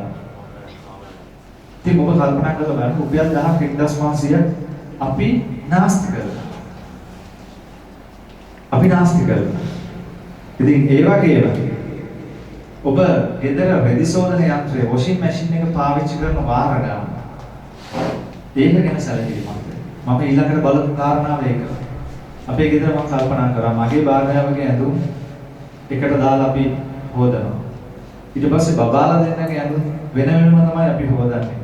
ඉතින් ඔබ කල්පනා කරලා බලන්න රුපියල් 1000ක් 1500ක් අපි නාස්ති කරලා. අපි නාස්ති කරලා. ඉතින් ඒ වගේම ඔබ ගෙදර රෙදි සෝදන යන්ත්‍රය වොෂින් මැෂින් එක පාවිච්චි කරන වාර ගන්න. ඒක ගැන සැලකිලිමත් වෙන්න. මම ඊළඟට බලපු කාරණාව ඒක. අපේ ගෙදර මම කල්පනා කරා මගේ භාර්යාවගේ ඇඳුම් එකට දාලා අපි හොදනවා. ඊට පස්සේ බබාලා දෙන්නගේ ඇඳුම් වෙන වෙනම තමයි අපි හොදන්නේ.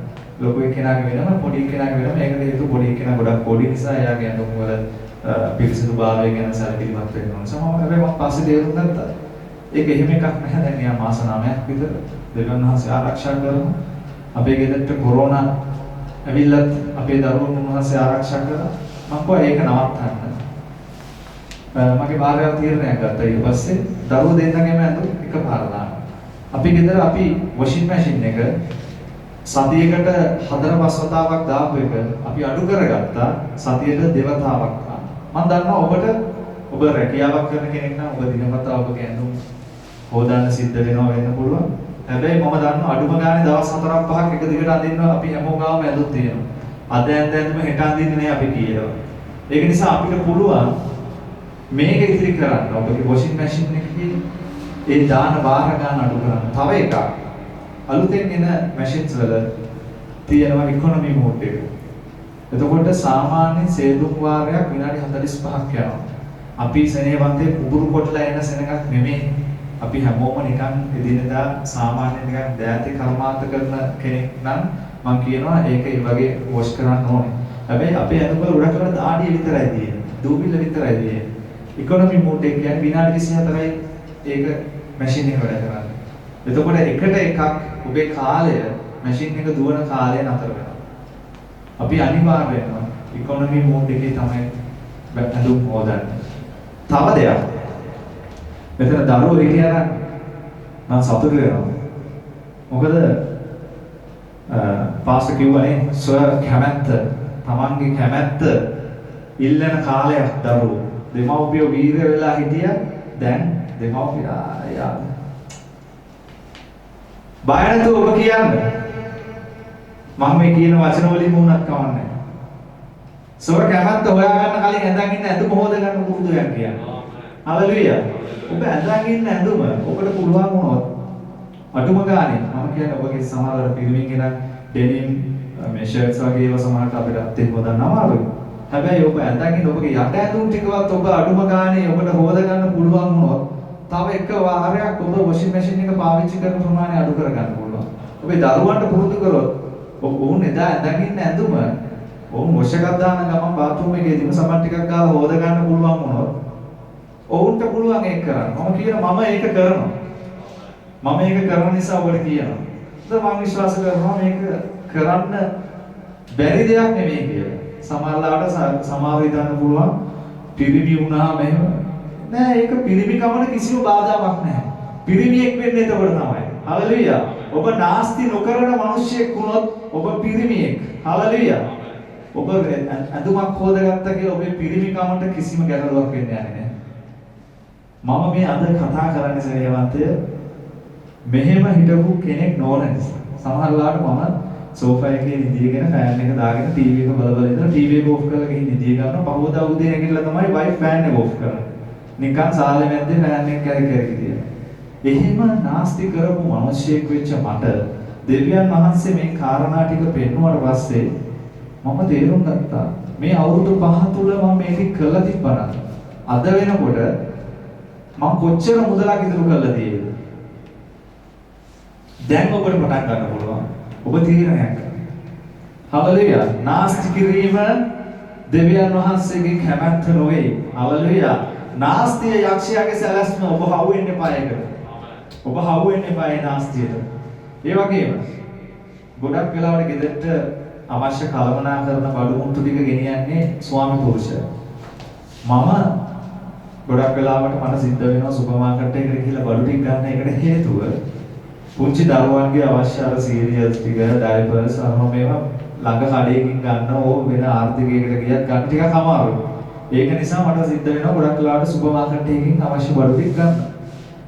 ලොකු එක්කෙනාගේ වෙනම පොඩි එක්කෙනාගේ වෙනම. ඒකට හේතුව පොඩි එක්කෙනා ගොඩක් පොඩි නිසා එයාගේ ඇඳුම් වල පිරිසිදුභාවය ගැන සැලකිලිමත් වෙන්න ඕන. සමහරවිට හැබැයි මම පස්සේ තේරුම් ගත්තා. ඒක එහෙම එකක් නැහැ. දැන් එයා මාස 9ක් විතර දෙවියන් වහන්සේ ආරක්ෂා කරනවා. අපේ ගෙදරට කොරෝනා ඇවිල්ලත් අපේ දරුවෝ උන්වහන්සේ ආරක්ෂා කළා. මම කිව්වා ඒක නවත්තන්න. මගේ භාර්යාව තීරණයක් ගත්තා. ඊට පස්සේ දරුවෝ දෙන්නගේම ඇඳුම් එකපාර දානවා. අපි ගෙදර අපි වොෂින් මැෂින් එක සතියකට 4-5 වතාවක් දාපු එක අපි අඩු කරගත්තා. සතියට 2 වතාවක් දානවා. මම දන්නවා ඔබ රැකියාවක් කරන කෙනෙක් නම් ඔබ දිනපතා ඔබගේ ඇඳුම් හොදන්න සිද්ධ වෙනවා වෙන්න පුළුවන්. හැබැයි මම දන්නවා අඩුම ගානේ දවස් 4-5ක් එක දිගට අඳින්න අපි හැමෝම ගාම ඇඳුම් තියෙනවා. අද ඇඳුම හෙට අඳින්නේ නෑ අපි කියනවා. ඒක නිසා අපිට පුළුවන් මේක ඉතිරි කරන්න. ඔබගේ වොෂින් මැෂින් එකේ ඒ දාන වාර ගන්න අඩු කරන්න. තව එකක් අලුතෙන් එන මැෂින්ස් වල තියෙනවා ඉකොනොමි මෝඩ් එක. එතකොට සාමාන්‍ය සේදුම් වාරයක් විනාඩි 45ක් යනවා. අපි සෙනෙහවන්තේ කුඹුරු කොටලා එන සෙනඟක් නෙමෙයි. අපි හැමෝම නිකන් එදිනෙදා සාමාන්‍ය නිකන් දෑතේ කර්මාන්ත කරන කෙනෙක් නම් මම කියනවා ඒක ඒ වගේ වොෂ් කරන්න ඕනේ. හැබැයි අපේ ඇඳුම් වල උඩ කරලා දාඩිය විතරයි තියෙන්නේ. දූවිල්ල විතරයි තියෙන්නේ. ඉකොනොමි මෝඩ් එක කියන්නේ විනාඩි 24යි ඒක මැෂින් එක වැඩ කරන්නේ. එතකොට එකට එකක් ඔබේ කාලය මැෂින් එක දුවන කාලය නතර වෙනවා. අපි අනිවාර්යයෙන්ම ඉකොනොමි මෝඩ් එකේ තමයි ඇඳුම් හොදන්නේ. තව දෙයක්. මෙතන දරුවෝ හිටියා නම් සතුටු වෙනවා. මොකද පාස්ටර් කිව්වනේ කැමැත්ත තමන්ගේ කැමැත්ත ඉල්ලන කාලයක් දරුවෝ. දෙමව්පියෝ වීර වෙලා හිටියා. දැන් දෙමව්පියා බය නැතුව ඔබ කියන්නේ. මම මේ කියන වචන වලින් වුණත් කවන්නේ. කැමැත්ත හොයාගන්න කලින් ඇඳන් ඉන්න ඇඳුම හොද ගන්න පුරුදු වෙන්න කියන්නේ. හලෙලුයා. ඔබ ඇඳන් ඉන්න ඇඳුම ඔබට පුළුවන් වුණොත් අඩුම ගානේ මම කියන්නේ ඔබගේ සමහර පිරිමින්ගෙන ඩෙනිම් මේ ෂර්ට්ස් වගේ ඒවා සමහරට අපිට අත්දෙක හොදන්න අමාරුයි. හැබැයි ඔබ ඇඳන් ඉන්න ඔබගේ යට ඇඳුම් ටිකවත් ඔබ අඩුම ගානේ ඔබට හොද ගන්න පුළුවන් වුණොත් තව එක වාරයක් ඔබ වොෂින් මැෂින් එක පාවිච්චි කරන ප්‍රමාණය අඩු කරගන්න පුළුවන්. ඔබේ දරුවන්ට පුරුදු කරොත් ඔවුන් එදා ඇඳන් ඉන්න ඇඳුම ඔවුන් වොෂ් එකක් දාන ගමන් බාත්රූම් එකේ දින සමන් ටිකක් ගාලා හොද ගන්න පුළුවන් වුණොත් ඔවුන්ට පුළුවන් ඒක කරන්න. මම කියනවා මම ඒක කරනවා. මම ඒක කරන නිසා ඔබට කියනවා. මම විශ්වාස කරනවා මේක කරන්න බැරි දෙයක් නෙමෙයි කියලා. සමහරවිට සමාව හිතන්න පුළුවන් පිරිමි වුණාම එහෙම නෑ ඒක පිරිමි කමන කිසිම බාධාවක් නැහැ. පිරිමියෙක් වෙන්නේ එතකොට තමයි. හලෙලුයා. ඔබ නාස්ති නොකරන මිනිහෙක් වුණොත් ඔබ පිරිමියෙක්. හලෙලුයා. ඔබ අඳුමක් හොදගත්තා කියලා ඔබේ පිරිමි කමට කිසිම ගැටලුවක් වෙන්නේ නැහැ. මම මේ අද කතා කරන්නේ සේවන්තය මෙහෙම හිටපු කෙනෙක් නොවන නිසා. සමහර වෙලාවට මම සෝෆා එකේ නිදිගෙන ෆෑන් එක දාගෙන ටීවී එක බල බල ඉඳලා ටීවී එක ඕෆ් කරලා ගිහින් නිදිය ගන්නවා. පහවදා උදේ නැගිටලා තමයි වයිෆ් ෆෑන් එක ඕෆ් කරන්නේ. නිකන් සාලේ මැද්දේ ෆෑන් එක කැරි කැරි තියෙනවා. එහෙම නාස්ති කරපු මිනිහෙක් වෙච්ච මට දෙවියන් වහන්සේ මේ කාරණා ටික පෙන්වුවාට පස්සේ මම තේරුම් ගත්තා මේ අවුරුදු 5 තුල මම මේක කළා තිබ්බනම් අද වෙනකොට මම කොච්චර මුදලක් ඉතුරු කළාද ඒක. දැන් ඔබට පටන් ගන්න පුළුවන්. ඔබ තීරණයක් ගන්න. හලෙලුයා. නාස්ති කිරීම දෙවියන් වහන්සේගේ කැමැත්ත නොවේ. හලෙලුයා. නාස්තිය යක්ෂයාගේ සැලැස්ම ඔබ හවු වෙන්න එපා ඒකට. ඔබ හවු වෙන්න එපා ඒ නාස්තියට. ඒ වගේම ගොඩක් වෙලාවට ගෙදරට අවශ්‍ය කළමනාකරන බඩු මුට්ටු ටික ගෙනියන්නේ ස්වාමි පුරුෂයා. මම ගොඩක් වෙලාවට මට සිද්ධ වෙනවා සුපර් මාකට් එකකට ගිහලා බඩු ටික ගන්න එකට හේතුව පුංචි දරුවන්ගේ අවශ්‍ය අර සීරියල්ස් ටික ඩයපර්ස් අරම මේවා ළඟ කඩේකින් ගන්න ඕ වෙන ආර්ථිකයකට ගියත් ගන්න ටිකක් අමාරුයි. ඒක නිසා මට සිද්ධ වෙනවා ගොඩක් වෙලාවට සුපර් මාකට් එකකින් අවශ්‍ය බඩු ටික ගන්න.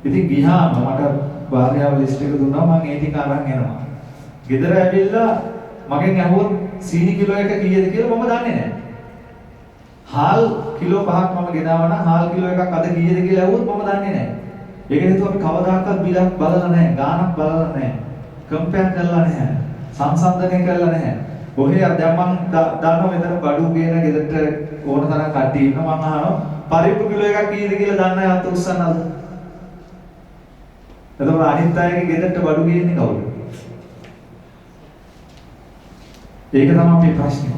ඉතින් ගියාම මට භාර්යාව ලිස්ට් එක දුන්නා මම ඒ ටික අරන් එනවා. ගෙදර ඇවිල්ලා මගෙන් අහුවොත් සීනි කිලෝ එක කීයද කියලා මම දන්නේ නැහැ. හාල් කිලෝ 5ක් මම ගෙනාවා නම් හාල් කිලෝ එකක් අද කීයද කියලා අහුවොත් මම දන්නේ නැහැ. ඒක හේතුව අපි කවදාකවත් බිලක් බලලා නැහැ, ගාණක් බලලා නැහැ, කම්පෙයාර් කරලා නැහැ, සංසන්දනය කරලා නැහැ. ඔහේ දැන් මම දන්නවා මෙතන බඩු ගේන ගෙදරට ඕන තරම් කට්ටිය ඉන්නවා. මම අහනවා පරිප්පු කිලෝ එකක් කීයද කියලා දන්න අය අත උස්සන්නද? එතකොට අනිත් අයගේ ගෙදරට බඩු ගේන්නේ කවුද? ඒක තමයි අපේ ප්‍රශ්නේ.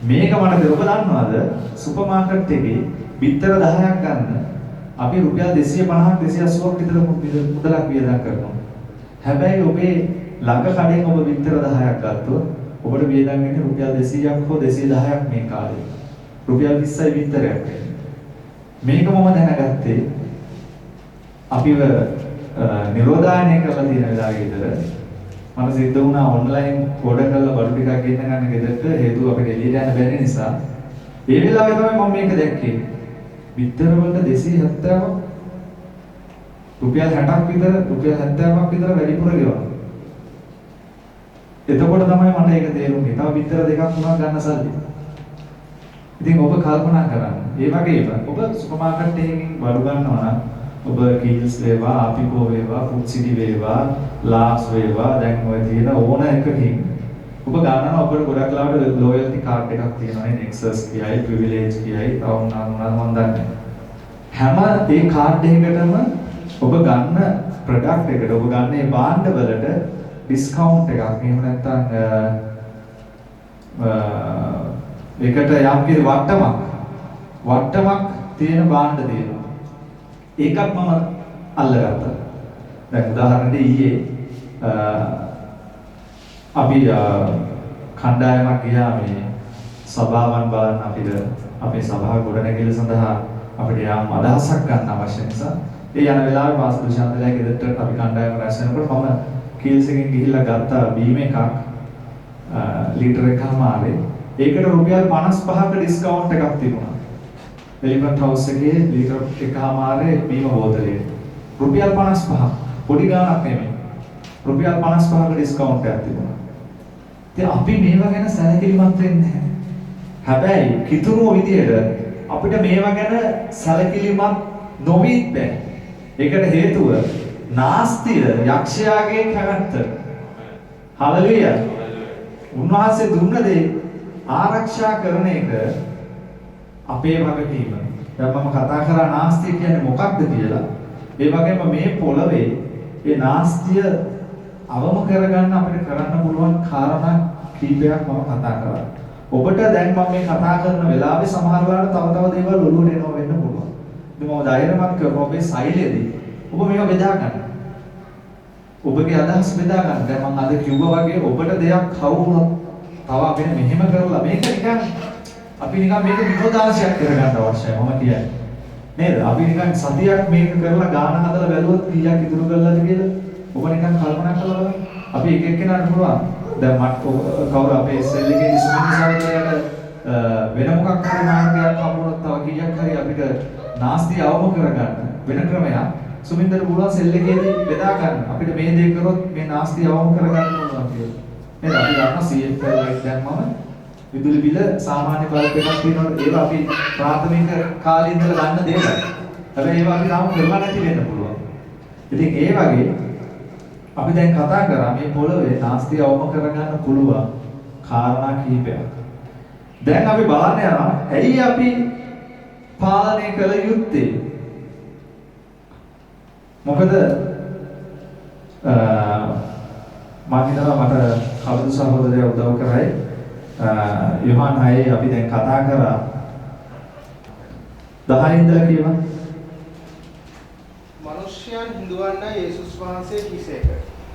මේක මට ඔබ දන්නවද සුපර් මාකට් එකේ බිත්තර 10ක් ගන්න අපි රුපියල් 250ක් 280ක් විතර මුදලක් වියදම් කරනවා. හැබැයි ඔබේ ළඟ කඩෙන් ඔබ බිත්තර 10ක් ගත්තොත් ඔබට වියදම් වෙන්නේ රුපියල් 200ක් හෝ 210ක් මේ කාලේ. රුපියල් 20යි බිත්තරයක් වෙන්නේ. මේක මම දැනගත්තේ අපිව නිරෝධායනය කරලා තියෙන වෙලාවේ විතර මම සිද්ධ වුණා ඔන්ලයින් ඕඩර් කරලා බඩු ටිකක් ගෙන්න ගන්න ගෙදරට හේතුව අපිට එළියට යන්න බැරි නිසා ඒ වෙලාවේ තමයි මම මේක දැක්කේ බිත්තර වලට 270ක් රුපියල් 60ක් විතර රුපියල් 70ක් විතර වැඩිපුර ගෙවනවා එතකොට තමයි මට ඒක තේරුනේ තව බිත්තර දෙකක් තුනක් ගන්න සල්ලි ඉතින් ඔබ කල්පනා කරන්න ඒ වගේම ඔබ සුපර් මාකට් එකකින් බඩු ගන්නවා නම් ඔබ කීල්ස් වේවා ආපිකෝ වේවා ෆුඩ් සිටි වේවා ලාක්ස් වේවා දැන් ඔය තියෙන ඕන එකකින් ඔබ ගන්නවා ඔබට ගොඩක් ලාවට ලොයල්ටි කාඩ් එකක් තියෙනවා නේ නෙක්සස් කියයි ප්‍රිවිලේජ් කියයි තව මොනවාද මම දන්නේ හැම ඒ කාඩ් එකකටම ඔබ ගන්න ප්‍රොඩක්ට් එකට ඔබ ගන්න ඒ භාණ්ඩ වලට ඩිස්කවුන්ට් එකක් එහෙම නැත්නම් ඒකට යම් කිසි වට්ටමක් තියෙන භාණ්ඩ තියෙනවා ඒකත් මම අල්ලගත්තා. දැන් උදාහරණෙට ඊයේ අපි කණ්ඩායමක් ගියා මේ සභාවන් බලන්න අපිට අපේ සභාව ගොඩනැගිල්ල සඳහා අපිට යම් අදහසක් ගන්න අවශ්‍ය නිසා ඒ යන වෙලාවේ පාසල් දුෂාන්තලා ගෙදරට අපි කණ්ඩායම රැස් වෙනකොට මම කීල්ස් එකෙන් ගිහිල්ලා ගත්ත බීම එකක් ලීටර එකමාරේ ඒකට රුපියල් 55ක ඩිස්කවුන්ට් එකක් තිබුණා. එලිෆන්ට් හවුස් එකේ ලීටර් එකමාරේ බීම බෝතලේ රුපියල් 55ක් පොඩි ගාණක් නෙමෙයි. රුපියල් 55ක ඩිස්කවුන්ට් එකක් තිබුණා. ඉතින් අපි මේවා ගැන සැලකිලිමත් වෙන්නේ නැහැ. හැබැයි කිතුරුව විදියට අපිට මේවා ගැන සැලකිලිමත් නොවිත් බෑ. ඒකට හේතුව නාස්තිය යක්ෂයාගේ කැමැත්ත. හලෙලුයා. උන්වහන්සේ දුන්න දේ ආරක්ෂා කරන එක අපේ වගකීම. දැන් මම කතා කරා නාස්තිය කියන්නේ මොකක්ද කියලා. ඒ වගේම මේ පොළවේ ඒ නාස්තිය අවම කරගන්න අපිට කරන්න පුළුවන් කාරණා කීපයක් මම කතා කරා. ඔබට දැන් මම මේ කතා කරන වෙලාවේ සමහර වෙලාවට තව දේවල් ඔළුවට එනවා වෙන්න පුළුවන්. ඉතින් මම ධෛර්යමත් කරනවා ඔබේ සෛලයේදී ඔබ මේවා බෙදා ගන්න. ඔබගේ අදහස් බෙදා ගන්න. දැන් මම අද කිව්වා වගේ ඔබට දෙයක් කවුරුත් තව අපිට මෙහෙම කරලා මේක නිකන් අපි නිකන් මේක විනෝදාංශයක් කරගන්න අවශ්‍යයි මම කියන්නේ. නේද? අපි නිකන් සතියක් මේක කරලා ගාන හදලා බැලුවොත් කීයක් ඉතුරු කරලාද කියලා ඔබ නිකන් කල්පනා කරලා බලන්න. අපි එක එක්කෙනාට පුළුවන්. දැන් මට කවුරු අපේ සෙල් එකේ ඉස්මින් සහෝදරයාට වෙන මොකක් හරි මාර්ගයක් හම්බුනොත් තව කීයක් හරි අපිට නාස්තිය අවම කරගන්න වෙන ක්‍රමයක් සුමින්දර පුළුවන් සෙල් එකේදී බෙදා ගන්න. අපිට මේ දේ කරොත් මේ නාස්තිය අවම කරගන්න පුළුවන් කියලා. නේද? අපි ගන්න CFL එක දැම්මම විදුලි බිල සාමාන්‍ය බල්බ් එකක් තියෙනවා ඒක අපි ප්‍රාථමික කාලේ ඉඳලා ගන්න දේවල්. හැබැයි ඒවා අපි තාම කරලා නැති වෙන්න පුළුවන්. ඉතින් ඒ වගේ අපි දැන් කතා කරා මේ පොළවේ නාස්තිය අවම කරගන්න පුළුවන් කාරණා කිහිපයක්. දැන් අපි බලන්න යනවා ඇයි අපි පාලනය කළ යුත්තේ? මොකද මම හිතනවා මට කවුරු සහෝදරයා උදව් කරයි යොහන් 6 අපි දැන් කතා කරා 10 ඉඳලා කියවන්න. මිනිස්යන් හිඳවන්න යේසුස් වහන්සේ කිසේක.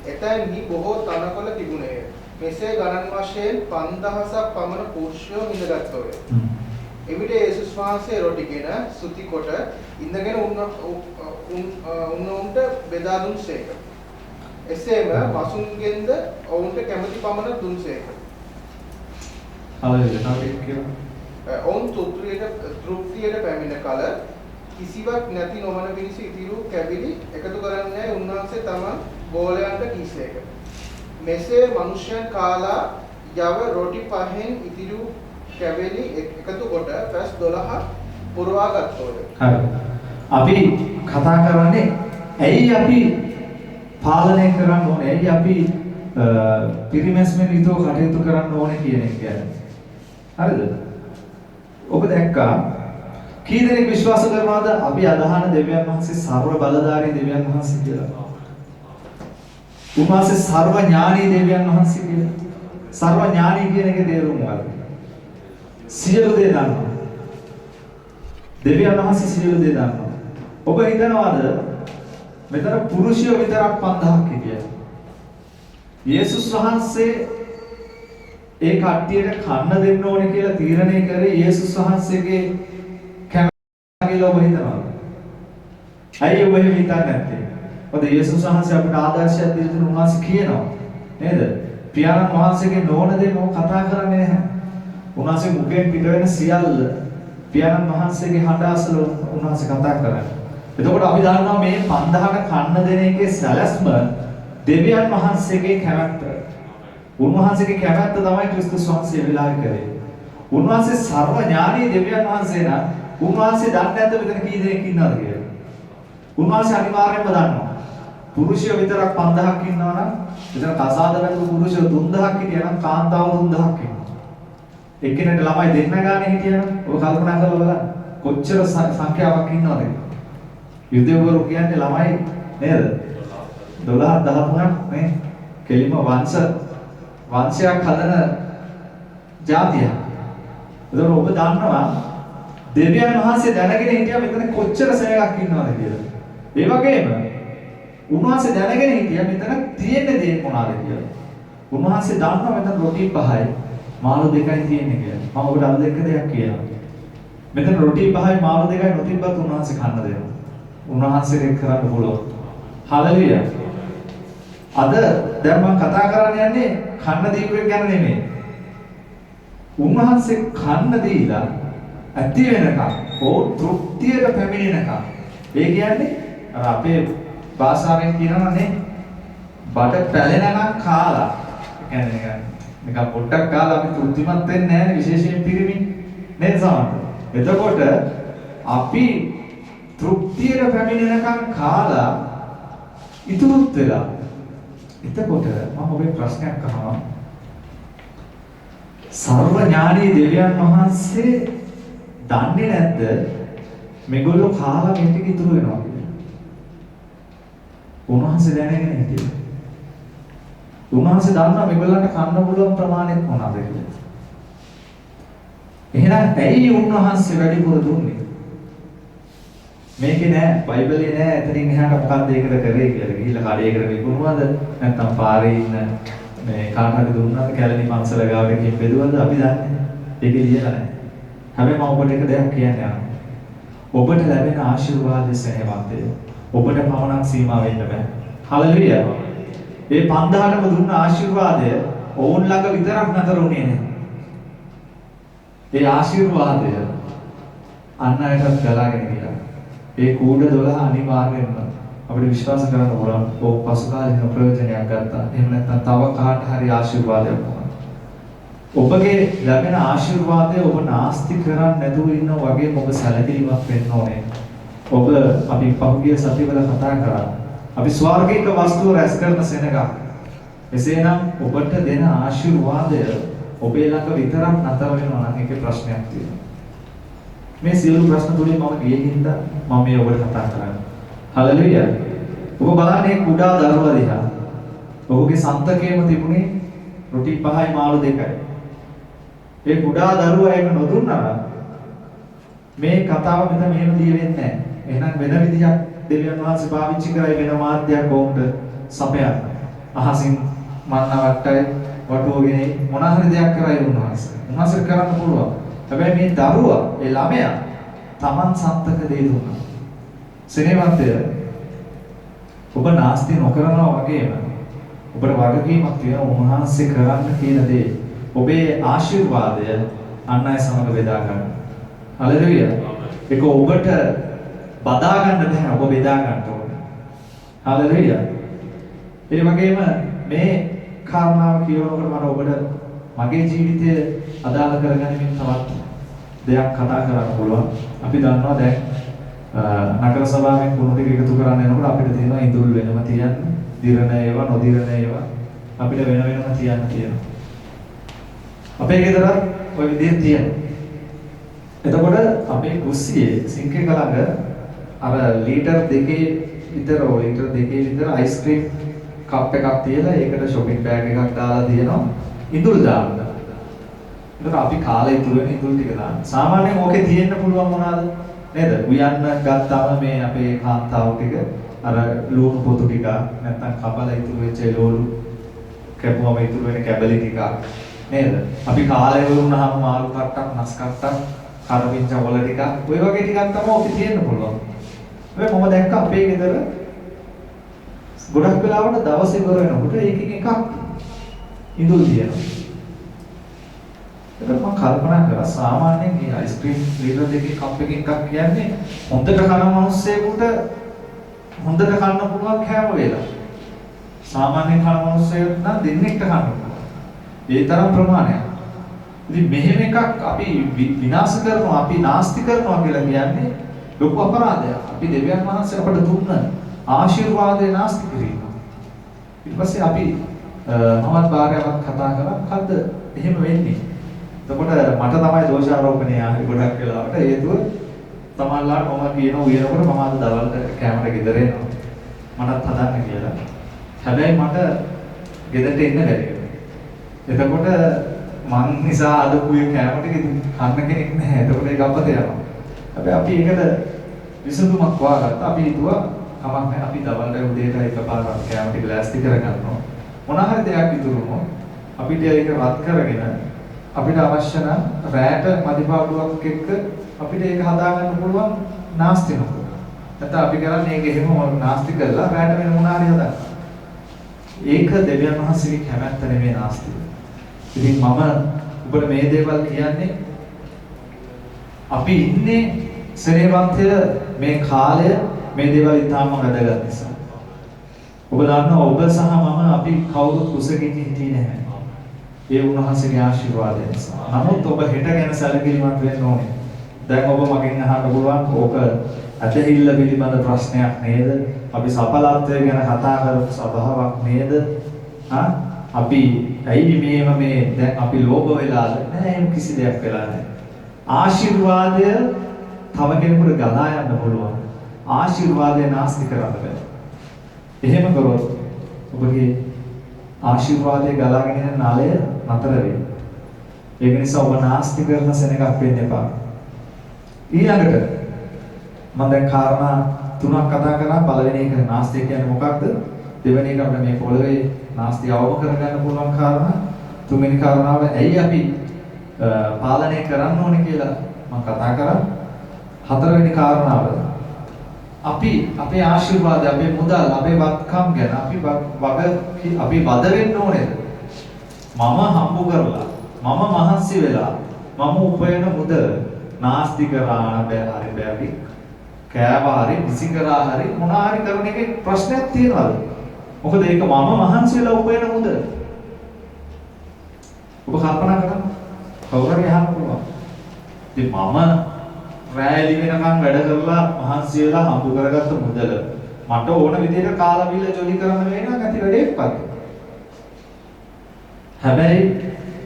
එතැන්හි බොහෝ තනකොළ තිබුණේය. මෙසේ ගණන් වශයෙන් 5000ක් පමණ පුරුෂයෝ හිඳගත්ෝය. එවිට යේසුස් වහන්සේ රොටිගෙන සුති කොට ඉඳගෙන උන්වන්ට බෙදා දුන්සේක. එසේම වසුන්ගෙන්ද ඔවුන්ට කැමති පමණ දුන්සේක. ඔවුන් තෘප්තියට පැමිණ කල කිසිවක් නැති නොවන පිණිස ඉතිරි කැබිලි එකතු කරන්නේ උන්වහන්සේ තමන් ගෝලයන්ට කීසේක. මෙසේ මනුෂ්‍යයන් කාලා යව රොටි 5න් ඉතිරි කැබිලි එකතු කොට පැස් 12 පුරවා ගත්තෝය. හරි. අපි කතා කරන්නේ ඇයි අපි පාලනය කරන්න ඕනේ? ඇයි අපි පිරිමැස්මෙන් විතෝ කටයුතු කරන්න ඕනේ කියන එක කියන්නේ. හරිද? ඔබ දැක්කා කී දෙනෙක් විශ්වාස කරනවද අපි අදහන දෙවියන් වහන්සේ සර්ව බලධාරී දෙවියන් වහන්සේ කියලා? උන්වහන්සේ සර්ව ඥානී දෙවියන් වහන්සේ කියලා. සර්ව ඥානී කියන එකේ තේරුම මොකක්ද? සියලු දේ දන්නවා. දෙවියන් වහන්සේ සියලු දේ දන්නවා. ඔබ හිතනවාද මෙතන පුරුෂයෝ විතරක් 5000ක් හිටියා? යේසුස් වහන්සේ ඒ කට්ටියට කන්න දෙන්න ඕනේ කියලා තීරණය කරේ යේසුස් වහන්සේගේ කැමැත්ත කියලා ඔබ හිතනවාද? ඇයි ඔබ එහෙම හිතන්නේ නැත්තේ? මොකද යේසුස් වහන්සේ අපට ආදර්ශයක් දීලා උන්වහන්සේ කියනවා නේද? පියාණන් වහන්සේගේ නෝන දේ මොකක් කතා කරන්නේ නැහැ. උන්වහන්සේ මුඛයෙන් පිට වෙන සියල්ල පියාණන් වහන්සේගේ හඬ අසල උන්වහන්සේ කතා කරන්නේ. එතකොට අපි දන්නවා මේ 5000ට කන්න දෙන එකේ සැලැස්ම දෙවියන් වහන්සේගේ කැමැත්ත. උන්වහන්සේගේ කැමැත්ත තමයි ක්‍රිස්තුස් වහන්සේ වෙලාවේ කරේ. උන්වහන්සේ සර්ව ඥානී දෙවියන් වහන්සේ නම් උන්වහන්සේ දන්නේ නැද්ද මෙතන කී දෙනෙක් ඉන්නවද කියලා? උන්වහන්සේ අනිවාර්යයෙන්ම දන්නවා. පුරුෂයෝ විතරක් 5000ක් ඉන්නවා නම් මෙතන කසාද බැඳපු පුරුෂයෝ 3000ක් හිටියා නම් කාන්තාව 3000ක් ඉන්නවා. එක්කෙනෙක්ට ළමයි දෙන්න ගානේ හිටියා නම් ඔබ කල්පනා කරලා බලන්න කොච්චර සංඛ්‍යාවක් ඉන්නවද කියලා. යුදෙවරු කියන්නේ ළමයි නේද? 12 13ක් නේ කෙලිම වංශයක් හදන ජාතියක්. ඒතකොට ඔබ දන්නවා දෙවියන් වහන්සේ දැනගෙන හිටියා මෙතන කොච්චර සෑයක් ඉන්නවද කියලා. ඒ වගේම උන්වහන්සේ දැනගෙන හිටියා මෙතන තියෙන දේ මොනවාද කියලා. උන්වහන්සේ දන්නවා මෙතන රොටි 5යි මාළු 2යි තියෙන්නේ කියලා. මම ඔබට අද දෙක දෙයක් කියනවා. මෙතන රොටි 5යි මාළු 2යි නොතිබ්බත් උන්වහන්සේ කන්න දෙනවා. උන්වහන්සේට කරන්න පුළුවන්. හලෙලුයා. අද දැන් මම කතා කරන්න යන්නේ කන්න දීපුවෙක් ගැන නෙමෙයි. උන්වහන්සේ කන්න දීලා ඇති වෙනකම් ඕ තෘප්තියට පැමිණෙනකම්. ඒ කියන්නේ අර අපේ භාෂාවෙන් කියනවානේ බඩ පැලෙනකම් කාලා. ඒ කියන්නේ නිකන් පොඩ්ඩක් කාලා අපි තෘප්තිමත් වෙන්නේ නැහැ විශේෂයෙන් පිරිමි නේද සමහරවිට. එතකොට අපි තෘප්තියට පැමිණෙනකම් කාලා ඉතුරුත් වෙලා. එතකොට මම ඔබේ ප්‍රශ්නයක් අහනවා. සර්ව ඥානී දෙවියන් වහන්සේ දන්නේ නැද්ද මේගොල්ලෝ කාලා මේ ටික ඉතුරු වෙනවා කියලා? උන්වහන්සේ දැනගෙන හිටියේ. උන්වහන්සේ දන්නවා මේගොල්ලන්ට කන්න පුළුවන් ප්‍රමාණය මොනවද කියලා. එහෙනම් ඇයි උන්වහන්සේ වැඩිපුර දුන්නේ? මේකේ නෑ බයිබලේ නෑ එතනින් එහාට මොකක්ද ඒකට කරේ කියලා. ගිහිල්ලා කඩේකට විකුණුවද නැත්නම් පාරේ ඉන්න මේ කාට හරි දුන්නාද කැලණි පන්සල ගාවට ගිහින් බෙදුවද අපි දන්නේ. ඒකේ ලියලා නෑ. හැබැයි මම ඔබට එක දෙයක් කියන්න යනවා. ඔබට ලැබෙන ආශිර්වාදය සෑහෙනවත්. ඔබට පමණක් සීමා වෙන්න බෑ. හලෙලුයා. මේ 5000ටම දුන්න ආශිර්වාදය ඔවුන් ළඟ විතරක් නතර වුණේ නෑ. ඒ ආශිර්වාදය අන් අයටත් ගලාගෙන ගියා. ඒ කූඩ 12 අනිවාර්යෙන්ම අපිට විශ්වාස කරන්න ඕන. ඔව් පසුකාලීන ප්‍රයෝජනයක් ගත්තා. එහෙම නැත්නම් තව කාට හරි ආශිර්වාදයක් වුණා. ඔබගේ ලැබෙන ආශිර්වාදය ඔබ නාස්ති කරන්නේ නැතුව ඉන්න වගේ ඔබ සැලකිලිමත් වෙන්න ඕනේ. ඔබ අපි පහුගිය සතිවල කතා කරා. අපි ස්වර්ගික වස්තුව රැස් කරන සෙනගක්. එසේනම් ඔබට දෙන ආශිර්වාදය ඔබේ ළඟ විතරක් නතර වෙනවා නම් ඒකේ ප්‍රශ්නයක් තියෙනවා. මේ සියලු ප්‍රශ්න තුලින් මම ගියේ හින්දා මම මේ ඔබට කතා කරන්නේ. හලෙලුයා. ඔබ බලන්නේ කුඩා දරුවා දිහා. ඔහුගේ සන්තකයේම තිබුණේ රොටි 5යි මාළු 2යි. ඒ කුඩා දරුවා ඒක නොදුන්නා මේ කතාව මෙතන මෙහෙම ලියෙන්නේ නැහැ. එහෙනම් වෙන විදිහක් දෙවියන් වහන්සේ පාවිච්චි කරයි වෙන මාධ්‍යයක් වුන්ට සපයන්න. අහසින් මන්නවට්ටයි වටුවගෙන මොන හරි දෙයක් කරයි උන්වහන්සේ. උන්වහන්සේ කරන්න පුළුවන්. හැබැයි මේ දරුවා, ඒ ළමයා Taman සන්තක දෙය දුන්නා. සෙනෙවන්තය ඔබ නාස්ති නොකරනවා වගේම ඔබට වගකීමක් තියෙනවා උන්වහන්සේ කරන්න කියන දේ. ඔබේ ආශිර්වාදය අන් අය සමග බෙදා ගන්න. හලෙලුයා. ඒක ඔබට බදා ගන්න බෑ. ඔබ බෙදා ගන්න ඕනේ. හලෙලුයා. ඒ වගේම මේ කාරණාව කියනකොට මම ඔබට මගේ ජීවිතය අදාළ කරගැනීමෙන් තවත් දෙයක් කතා කරන්න පුළුවන්. අපි දන්නවා දැන් නගර සභාවෙන් කුණු ටික එකතු කරන්න යනකොට අපිට තියෙනවා ඉඳුල් වෙනම තියන්න, දිරණ ඒවා, නොදිරණ ඒවා අපිට වෙන වෙනම තියන්න තියෙනවා. අපේ ගෙදරත් ওই විදිහට තියෙනවා. එතකොට අපේ කුස්සියේ සිංක් එක ළඟ අර ලීටර් 2 විතර අයිස්ක්‍රීම් කප් එකක් තියලා ඒකට shopping bag එකක් දාලා තියෙනවා. ඉඳුල් දාන්න. ඒක අපි කාලේ ඉතුරු වෙන ඉඳුල් ටික දාන්න. සාමාන්‍යයෙන් ඕකේ තියෙන්න පුළුවන් මොනවාද? නේද? උයන්න ගත්තාම මේ අපේ කාන්තාව ටික අර ලුණු පොතු ටික නැත්නම් කබල ඉතුරු වෙච්ච ලෝලු කැපුවම ඉතුරු වෙන කැබලි ටික නේද? අපි කාලේ වුණාම මාළු කට්ටක්, නස් කට්ටක්, කරවිංච වල ටික ඔය වගේ ටිකක් තමයි ඕකේ තියෙන්න පුළුවන්. හැබැයි මම දැක්ක අපේ ගෙදර ගොඩක් වෙලාවට දවසේ ඉවර වෙනකොට ඒකකින් එකක් ඉඳුල් තියෙනවා. ඒක මම කල්පනා කරා සාමාන්‍යයෙන් මේ අයිස්ක්‍රීම් ලීටර් දෙකේ කප් එකකින් එකක් කියන්නේ හොඳට කන මිනිස්සෙකුට හොඳට කන්න පුළුවන් කෑම වේලා. සාමාන්‍ය කන මිනිස්සෙකුට නම් දෙන්නෙක්ට කන්න පුළුවන්. ඒ තරම් ප්‍රමාණයක්. ඉතින් මෙහෙම එකක් අපි විනාශ කරනවා, අපි නාස්ති කරනවා කියලා කියන්නේ ලොකු අපරාධයක්. අපි දෙවියන් වහන්සේ අපට දුන්න ආශිර්වාදේ නාස්ති කිරීම. ඊට පස්සේ අපි මමත් භාර්යාවත් කතා කරා මොකද්ද එහෙම වෙන්නේ? එතකොට මට තමයි දෝෂාරෝපණය ආවේ ගොඩක් වෙලාවට. හේතුව තමන්ලාට මම කියන උයනකොට මම අද දවල්ට කැමරට ගෙදර එනවා. මටත් හදන්න කියලා. හැබැයි මට ගෙදරට එන්න බැරි වෙනවා. එතකොට මං නිසා අද කුයේ කැමරට කන්න කෙනෙක් නැහැ. එතකොට ඒක අපත යනවා. හැබැයි අපි ඒකට විසඳුමක් හොයාගත්තා. අපි හිතුවා කමක් නැහැ. අපි දවල්ට උදේට එකපාරක් කැමරට ග්ලාස් ටික කරගන්නවා. මොනවා හරි දෙයක් ඉතුරු වුණොත් අපිට ඒක රත් කරගෙන අපිට අවශ්‍ය නම් රැට මදිපාඩුවක් එක්ක අපිට ඒක හදාගන්න පුළුවන් නාස්ති නොකර. නැත්නම් අපි කරන්නේ ඒක එහෙම නාස්ති කරලා රැට වෙන මොනවා හරි හදන්න. ඒක දෙවියන් වහන්සේගේ කැමැත්ත නෙමෙයි නාස්ති. ඉතින් මම ඔබට මේ දේවල් කියන්නේ අපි ඉන්නේ සරේවන්තය මේ කාලය මේ දේවල් ඉතාම වැදගත් නිසා. ඔබ දන්නවා ඔබ සහ මම අපි කවුරුත් කුසගින් හිටියේ නැහැ. ඒ උන්වහන්සේගේ ආශිර්වාදය නිසා. නමුත් ඔබ හෙට ගැන සැලකිලිමත් වෙන්න ඕනේ. දැන් ඔබ මගෙන් අහන්න පුළුවන් ඕක ඇදහිල්ල පිළිබඳ ප්‍රශ්නයක් නේද? අපි සඵලත්වය ගැන කතා කරපු සභාවක් නේද? අපි ඇයි මේ දැන් අපි ලෝභ වෙලාද? නෑ එහෙම කිසි දෙයක් වෙලා නෑ. ආශිර්වාදය තව කෙනෙකුට ගලා යන්න පුළුවන්. ආශිර්වාදය නාස්ති කරන්න බෑ. එහෙම කරොත් ඔබගේ ආශිර්වාදයේ ගලාගෙන යන නාලය නතර වෙයි. ඒක නිසා ඔබ නාස්ති කරන සෙනඟක් වෙන්න එපා. ඊළඟට මම දැන් කාරණා තුනක් කතා කරා. පළවෙනි එක නාස්ති කියන්නේ මොකක්ද? දෙවෙනි එක අපිට මේ පොළවේ නාස්ති අවම කරගන්න පුළුවන් කාරණා. තුන්වෙනි කාරණාව ඇයි අපි පාලනය කරන්න ඕනේ කියලා මම කතා කරා. හතරවෙනි කාරණාව අපි අපේ ආශිර්වාද, අපේ මුදල්, අපේ වත්කම් ගැන අපි වද වෙන්න ඕනේද? මම හම්බ කරලා, මම මහන්සි වෙලා, මම උපයන මුදල නාස්ති කරා බැරි කෑවා හරි, විසි කරා හරි, මොනවා හරි කරන එකේ ප්‍රශ්නයක් තියනවාද? මොකද ඒක මම මහන්සි වෙලා උපයන මුදල. ඔබ කල්පනා කරන්න. කවුරු හරි අහන්න පුළුවන්. ඉතින් මම රැලි වෙනකන් වැඩ කරලා මහන්සි වෙලා හම්බ කරගත්ත මුදල මට ඕන විදිහට කාලා බිල්ල ජොලි කරන්න වෙනවා නැති වැඩේක්වත්. හැබැයි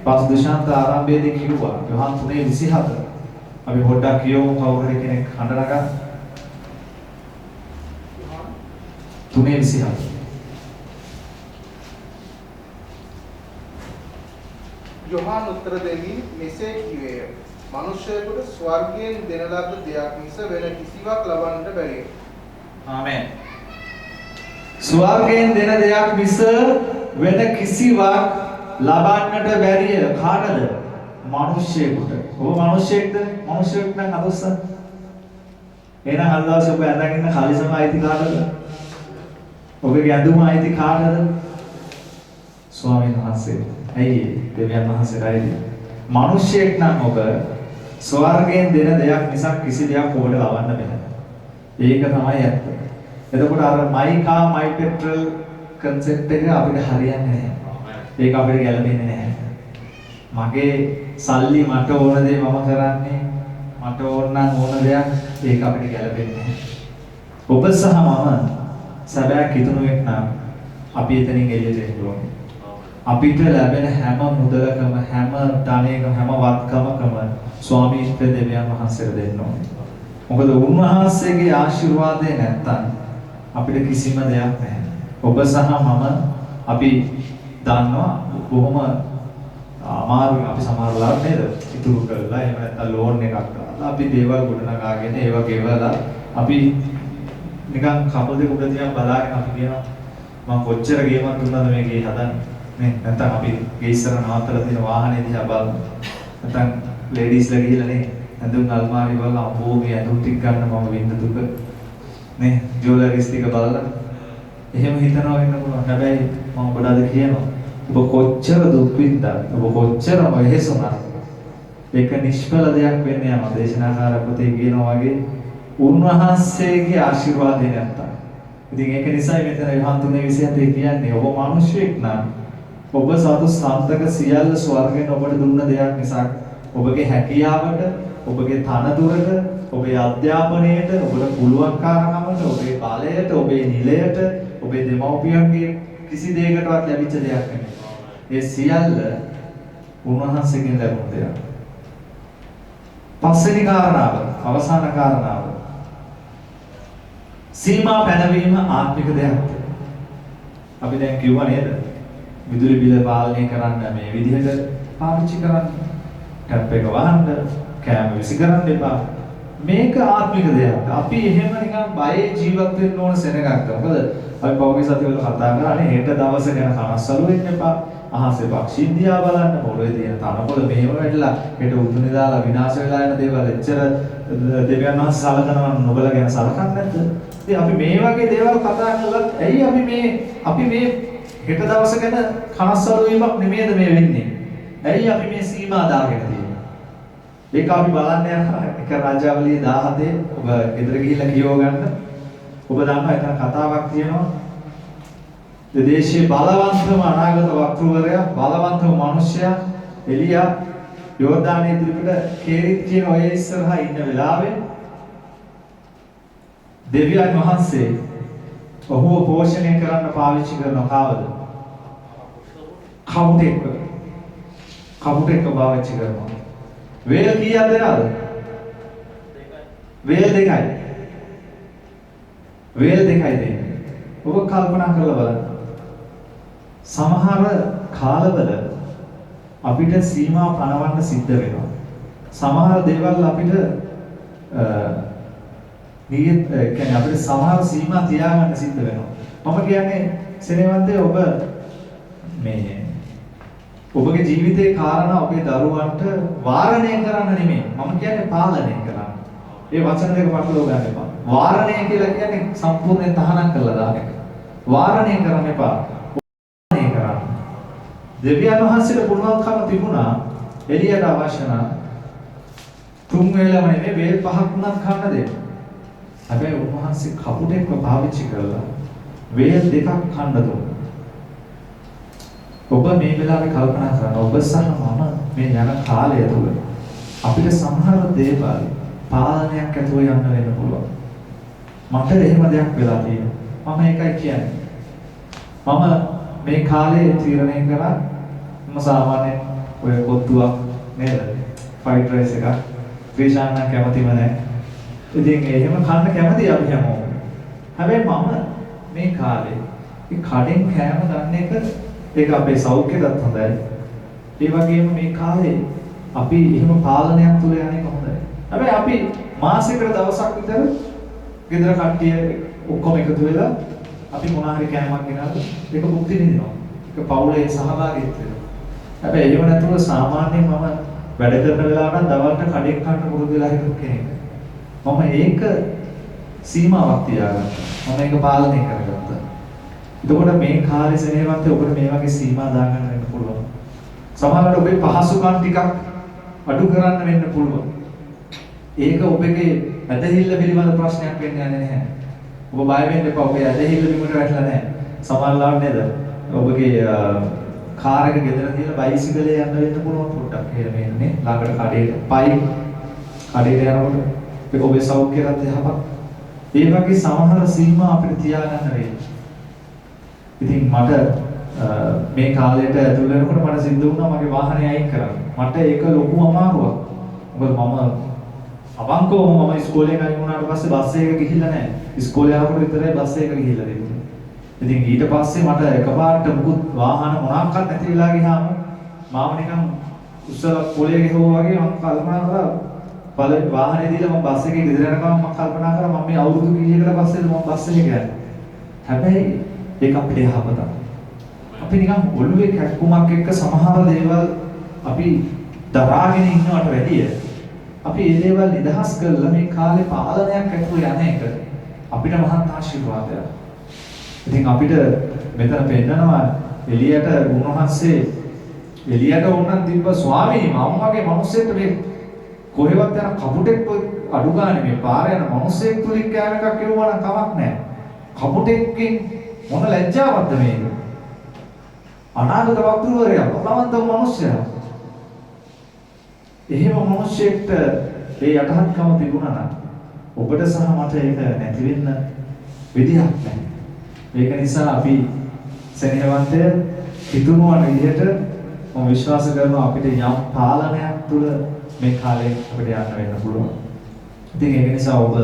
පස් දශාන්ත ආරම්භයේදී කිව්වා යොහන් 3:27 අපි පොඩ්ඩක් කියමු කවුරු හරි කෙනෙක් හඬ නගන්න. 3:27 යොහන් උත්තර දෙමින් මෙසේ කිවේය. මනුෂ්‍යයෙකුට ස්වර්ගයෙන් දෙන ලද දෙයක් මිස වෙන කිසිවක් ලබන්නට බැරිය. ආමෙන්. ස්වර්ගයෙන් දෙන දෙයක් මිස වෙන කිසිවක් ලබන්නට බැරිය. කාටද? මනුෂ්‍යයෙකුට. ඔබ මනුෂ්‍යයෙක්ද? මනුෂ්‍යයෙක් නම් අදොස්ස. එහෙනම් අද දවසේ ඔබ ඇඳගෙන කලිසම අයිති කාටද? ඔබගේ ඇඳුම අයිති කාටද? ස්වාමීන් වහන්සේ. ඇයි දෙවියන් වහන්සේටයි. මනුෂ්‍යයෙක් නම් ඔබ ස්වර්ගයෙන් දෙන දෙයක් නිසා කිසි දෙයක් ඔබට ලබන්න බෑ. ඒක තමයි ඇත්ත. එතකොට අර මයි පෙට්‍රල් කන්සෙප්ට් එක අපිට හරියන්නේ නැහැ. ඒක අපිට ගැලපෙන්නේ නැහැ. මගේ සල්ලි මට ඕන දේ මම කරන්නේ. මට ඕන නම් ඕන දෙයක් ඒක අපිට ගැලපෙන්නේ නැහැ. ඔබ සහ මම සැබෑ කිතුණුවෙක් නම් අපි එතනින් එළියට එන්න ඕනේ. අපිට ලැබෙන හැම මුදලකම, හැම ධනයකම, හැම වත්කමකම ස්වාමීත්වය දෙවියන් වහන්සේට දෙන්න ඕනේ. මොකද උන්වහන්සේගේ ආශිර්වාදය නැත්තම් අපිට කිසිම දෙයක් නැහැ. ඔබ සහ මම අපි දන්නවා බොහොම අමාරුයි අපි සමහර ලාට නේද? ඉතුරු කරලා එහෙම නැත්නම් ලෝන් එකක් ගන්නවා. අපි දේවල් ගොඩනගාගෙන ඒවා ගෙවලා අපි නිකන් කපල් දෙක උඩ තියන් බලාගෙන අපි කියනවා මම කොච්චර ගේමක් දුන්නද මේ ගේ හදන්න නේ? නැත්නම් අපි ගේ ඉස්සර නවත්තලා තියෙන වාහනේ දිහා බලමු. නැත්නම් ලේඩීස්ලා ගිහිල්ලා නේ ඇඳුම් අල්මාරි වල අම්බෝ මේ ඇඳුම් ටික ගන්න මම විඳ දුක නේ ජුවලරිස් ටික බලලා එහෙම හිතනවා වෙන්න පුළුවන්. හැබැයි මම ඔබට අද කියනවා ඔබ කොච්චර දුක් විඳලා ඔබ කොච්චර වෙහෙසුණා ඒක නිෂ්ඵල දෙයක් වෙන්නේ යම දේශනාකාරපතේ කියනවා වගේ උන්වහන්සේගේ ආශිර්වාදය නැත්තම්. ඉතින් ඒක නිසායි මෙතන යෝහන් 3:27 කියන්නේ ඔබ මිනිසෙක් නම් ඔබ සතු සම්තක සියල්ල ස්වර්ගයෙන් ඔබට දුන්න දෙයක් නිසා ඔබගේ හැකියාවට, ඔබගේ තනතුරට, ඔබේ අධ්‍යාපනයට, ඔබට පුළුවන්කාරකමට, ඔබේ බලයට, ඔබේ නිලයට, ඔබේ දෙමව්පියන්ගේ කිසි දෙයකටවත් ලැබිච්ච දෙයක් නෙමෙයි. ඒ සියල්ල උන්වහන්සේගෙන් ලැබුණ දෙයක්. පස්වෙනි කාරණාව, අවසාන කාරණාව. සීමා පැනවීම ආත්මික දෙයක්ද? අපි දැන් කිව්වා නේද? විදුලි බිල පාලනය කරන්න මේ විදිහට පාවිච්චි කරන්න. ටැප් එක වහන්න, කෑම විසි කරන්න එපා. මේක ආත්මික දෙයක්. අපි එහෙම නිකන් බයේ ජීවත් වෙන්න ඕන සෙනගක්. මොකද අපි පෞගේ සතිවල කතා කරන්නේ හෙට දවස ගැන කනස්සලු වෙන්න එපා. අහසේ පක්ෂීන් දිහා බලන්න, පොළොවේ තියෙන තනකොළ මෙහෙම වැටලා හෙට උතුනේ දාලා විනාශ වෙලා යන දේවල් එච්චර දෙවියන් වහන්සේ සලකනවා නොබල ගැන සලකන්නේ නැද්ද? ඉතින් අපි මේ වගේ දේවල් කතා කළත් ඇයි අපි මේ හෙට දවස ගැන කනස්සලු වීමක් නෙමෙයිද මේ වෙන්නේ? ඇයි අපි මේ සීමා දාගෙන තියෙන්නේ? ඒක අපි බලන්න යන එක රාජාවලිය 17 ඔබ ගෙදර ගිහිල්ලා කියව ගන්න. ඔබ දන්නවා එතන කතාවක් තියෙනවා. දේශයේ බලවන්තම අනාගත වක්තෘවරයා, බලවන්තම මිනිසයා එලියා යෝර්දානයේ ඉදිරිපිට කේරිත් කියන ඔය ඉස්සරහා ඉන්න වෙලාවේ දෙවියන් වහන්සේ ඔහුව පෝෂණය කරන්න පාවිච්චි කරන කාවද? කවුටෙක් පාවිච්චි කරනවා. වේල කීයක්ද නේද? වේල දෙකයි. වේල දෙකයි දෙන්නේ. ඔබ කල්පනා කරලා බලන්න. සමහර කාලවල අපිට සීමා පනවන්න සිද්ධ වෙනවා. සමහර දේවල් අපිට කියන්නේ අපිට සමහර සීමා තියාගන්න සිද්ධ වෙනවා. මම කියන්නේ සෙනෙවන්තේ ඔබ මේ ඔබගේ ජීවිතේ කාරණා ඔබේ දරුවන්ට වාරණය කරන්න නෙමෙයි. මම කියන්නේ පාලනය කරන්න. ඒ වචන දෙක පටලවා ගන්න එපා. වාරණය කියලා කියන්නේ සම්පූර්ණයෙන් තහනම් කරලා දාන එක. වාරණය කරන්න එපා. වාරණය කරන්න. දෙවියන් වහන්සේට පුළුවන්කම තිබුණා එළියට අවශ්‍ය නම් තුන් වේලම නෙමෙයි වේල් පහක් වුණත් කන්න දෙන්න. හැබැයි උන්වහන්සේ කපුටෙක්ව පාවිච්චි කරලා වේල් දෙකක් කන්න දුන්නා. ඔබ මේ වෙලාවේ කල්පනා කරන්න ඔබ සහ මම මේ යන කාලය තුල අපිට සමහර දේවල් පාලනයක් ඇතුව යන්න වෙන්න පුළුවන්. මට එහෙම දෙයක් වෙලා තියෙනවා. මම ඒකයි කියන්නේ. මම මේ කාලේ තීරණය කරා මම සාමාන්‍යයෙන් ඔය කොත්තුවක් නේද? ෆ්‍රයිඩ් රයිස් එකක් ක්‍රිෂාන් නම් කැමතිම නැහැ. ඉතින් එහෙම කන්න කැමතියි අපි හැමෝම. හැබැයි මම මේ කාලේ මේ කඩෙන් කෑම ගන්න එක ඒක අපේ සෞඛ්‍යයටත් හොඳයි. ඒ වගේම මේ කාලේ අපි එහෙම පාලනයක් තුල යන්නේ කොහොමද? හැබැයි අපි මාසෙකට දවසක් විතර ගෙදර කට්ටිය ඔක්කොම එකතු වෙලා අපි මොනවා හරි කෑමක් ගෙනල්ලා ඒක භුක්ති විඳිනවා. ඒක පවුලේ සහභාගීත්වය. හැබැයි ඒව නැතුව සාමාන්‍යයෙන් මම වැඩ කරන වෙලාවට දවල්ට කඩෙන් කන්න පුරුදු වෙලා හිටපු කෙනෙක්. මම ඒක සීමාවක් තියාගත්තා. මම ඒක පාලනය කරගත්තා. එතකොට මේ කාර්ය සේනාවන්ට ඔබට මේ වගේ සීමා දාගන්න වෙන්න පුළුවන්. සමහරවිට ඔබේ පහසුකම් ටිකක් අඩු කරන්න වෙන්න පුළුවන්. ඒක ඔබගේ ඇදහිල්ල පිළිබඳ ප්‍රශ්නයක් වෙන්නේ නැහැ. ඔබ බය වෙන්න එපා. ඔබේ ඇදහිල්ල බිමට වැටලා නැහැ. සමහරවිට නේද? ඔබගේ කාර් එක ගෙදර තියලා බයිසිකලේ යන්න වෙන්න පුළුවන් පොඩ්ඩක්. එහෙම එන්නේ ළඟට කඩේට පයි කඩේට යනකොට ඒක ඔබේ සෞඛ්‍යයට යහපත්. ඒ වගේ සමහර සීමා අපිට තියාගන්න වෙයි. ඉතින් මට මේ කාලයට ඇතුල් වෙනකොට මට සිද්ධ වුණා මගේ වාහනේ අයින් කරන්න. මට ඒක ලොකු අමාරුවක්. මොකද මම අවංකවම මම ඉස්කෝලේ ගිහින් වුණාට පස්සේ බස් එක ගිහිල්ලා නැහැ. ඉස්කෝලේ යනකොට විතරයි බස් එක ගිහිල්ලා තිබුණේ. ඉතින් ඊට පස්සේ මට එකපාරට මුකුත් වාහන මොනක්වත් නැති වෙලා ගියාම මාව නිකන් උස්සලා පොලේ ගහුවා වගේ මම කල්පනා කරා පළවෙනි වාහනේ දීලා මම බස් එකේ ගෙදර යනකම් මම කල්පනා කරා මම මේ අවුරුදු කීයකට පස්සේද මම බස් එකේ ගියා. හැබැයි ඒක අපිට යහපතක්. අපි නිකන් ඔළුවේ කැක්කුමක් එක්ක සමහර දේවල් අපි දරාගෙන ඉන්නවට වැඩිය අපි මේ දේවල් නිදහස් කරලා මේ කාලේ පාලනයක් ඇතුළේ යන එක අපිට මහත් ආශිර්වාදයක්. ඉතින් අපිට මෙතන පෙන්නනවා එළියට උන්වහන්සේ එළියට වුණන් තිබ්බ ස්වාමී මම වගේ මිනිස්සෙක් මේ කොහෙවත් යන කපුටෙක් අඩු ගානේ මේ පාර යන මිනිස්සෙක් තුලින් කෑම එකක් එවුවා නම් කමක් නැහැ. කපුටෙක්ගෙන් මොන ලැජ්ජාවක්ද මේක? අනාගත වක්තෘවරයා බලවන්ත මිනිස්සයා. එහෙම මිනිස්සෙක්ට ඒ යටහත්කම තිබුණා නම් ඔබට සහ මට ඒක නැති වෙන්න විදිහක් නැහැ. ඒක නිසා අපි සෙනෙහවන්තය හිතුණුවන විදිහට මම විශ්වාස කරනවා අපිට යම් පාලනයක් තුළ මේ කාලේ අපිට යන්න වෙන්න පුළුවන්. ඉතින් ඒක නිසා ඔබ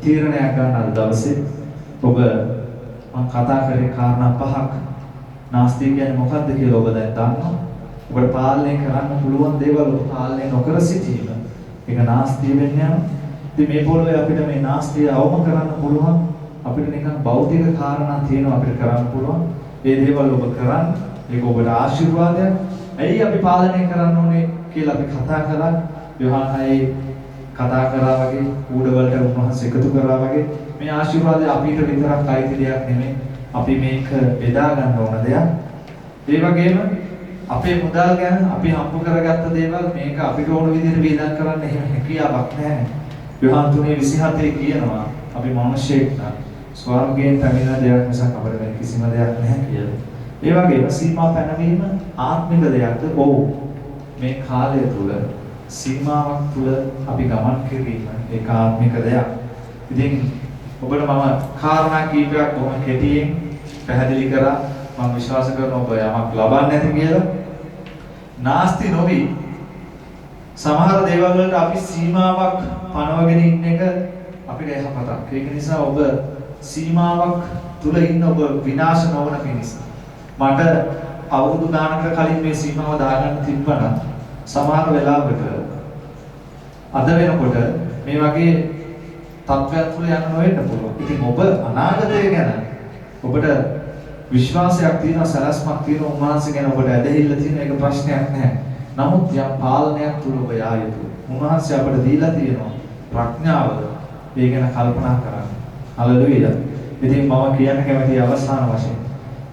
තීරණයක් ගන්න අද දවසේ ඔබ මම කතා කරේ කාරණා පහක් නාස්තිය කියන්නේ මොකක්ද කියලා ඔබ දැන් දන්නවා. ඔබට පාලනය කරන්න පුළුවන් දේවල් ඔබ පාලනය නොකර සිටීම ඒක නාස්තිය වෙන්නේ යනවා. ඉතින් මේ පොළොවේ අපිට මේ නාස්තිය අවම කරන්න පුළුවන්. අපිට නිකන් භෞතික කාරණා තියෙනවා අපිට කරන්න පුළුවන්. ඒ දේවල් ඔබ කරන්න. ඒක ඔබට ආශිර්වාදයක්. ඇයි අපි පාලනය කරන්න ඕනේ කියලා අපි කතා කරා. යෝහානයි කතා කරා වගේ ඌඩවලට උන්වහන්සේ එකතු කරා වගේ මේ ආශිර්වාදය අපිට විතරක් අයිති දෙයක් නෙමෙයි. අපි මේක බෙදා ගන්න ඕන දෙයක්. ඒ වගේම අපේ මුදල් ගැන අපි හම්බ කරගත්ත දේවල් මේක අපිට ඕන විදිහට වේදන් කරන්න එහෙම හැකියාවක් නැහැ. යෝහාන් 3:27 කියනවා අපි මිනිස්සෙක් නම් ස්වර්ගයෙන් පැමිණෙන දෙයක් මිසක් අපිට වෙන කිසිම දෙයක් නැහැ කියලා. ඒ වගේම සීමා පැනවීම ආත්මික දෙයක්ද? ඔව්. මේ කාලය තුල සීමාවක් තුල අපි ගමන් කිරීම ඒක ආත්මික දෙයක්. ඉතින් ඔබට මම කාරණා කීපයක් බොහොම කෙටියෙන් පැහැදිලි කරා. මම විශ්වාස කරනවා ඔබ යමක් ලබන්නේ නැති කියලා. නාස්ති නොවි සමහර දේවල් වලට අපි සීමාවක් පනවගෙන ඉන්න එක අපිට යහපතක්. ඒක නිසා ඔබ සීමාවක් තුල ඉන්න ඔබ විනාශ නොවන පිණිස මට අවුරුදු ගානකට කලින් මේ සීමාව දාගන්න තිබ්බනම් සමහර වෙලාවකට අද වෙනකොට මේ වගේ තත්ත්වයක් තුල යන්න නොවෙන්න පුළුවන්. ඉතින් ඔබ අනාගතය ගැන ඔබට විශ්වාසයක් තියෙනවා, සලස්මක් තියෙනවා, උන්වහන්සේ ගැන ඔබට ඇදහිල්ල තියෙන එක ප්‍රශ්නයක් නැහැ. නමුත් යම් පාලනයක් තුල ඔබ යා යුතුයි. උන්වහන්සේ අපට දීලා තියෙනවා ප්‍රඥාව ඒ ගැන කල්පනා කරන්න. හලෙලුයා. ඉතින් මම කියන්න කැමති අවසාන වශයෙන්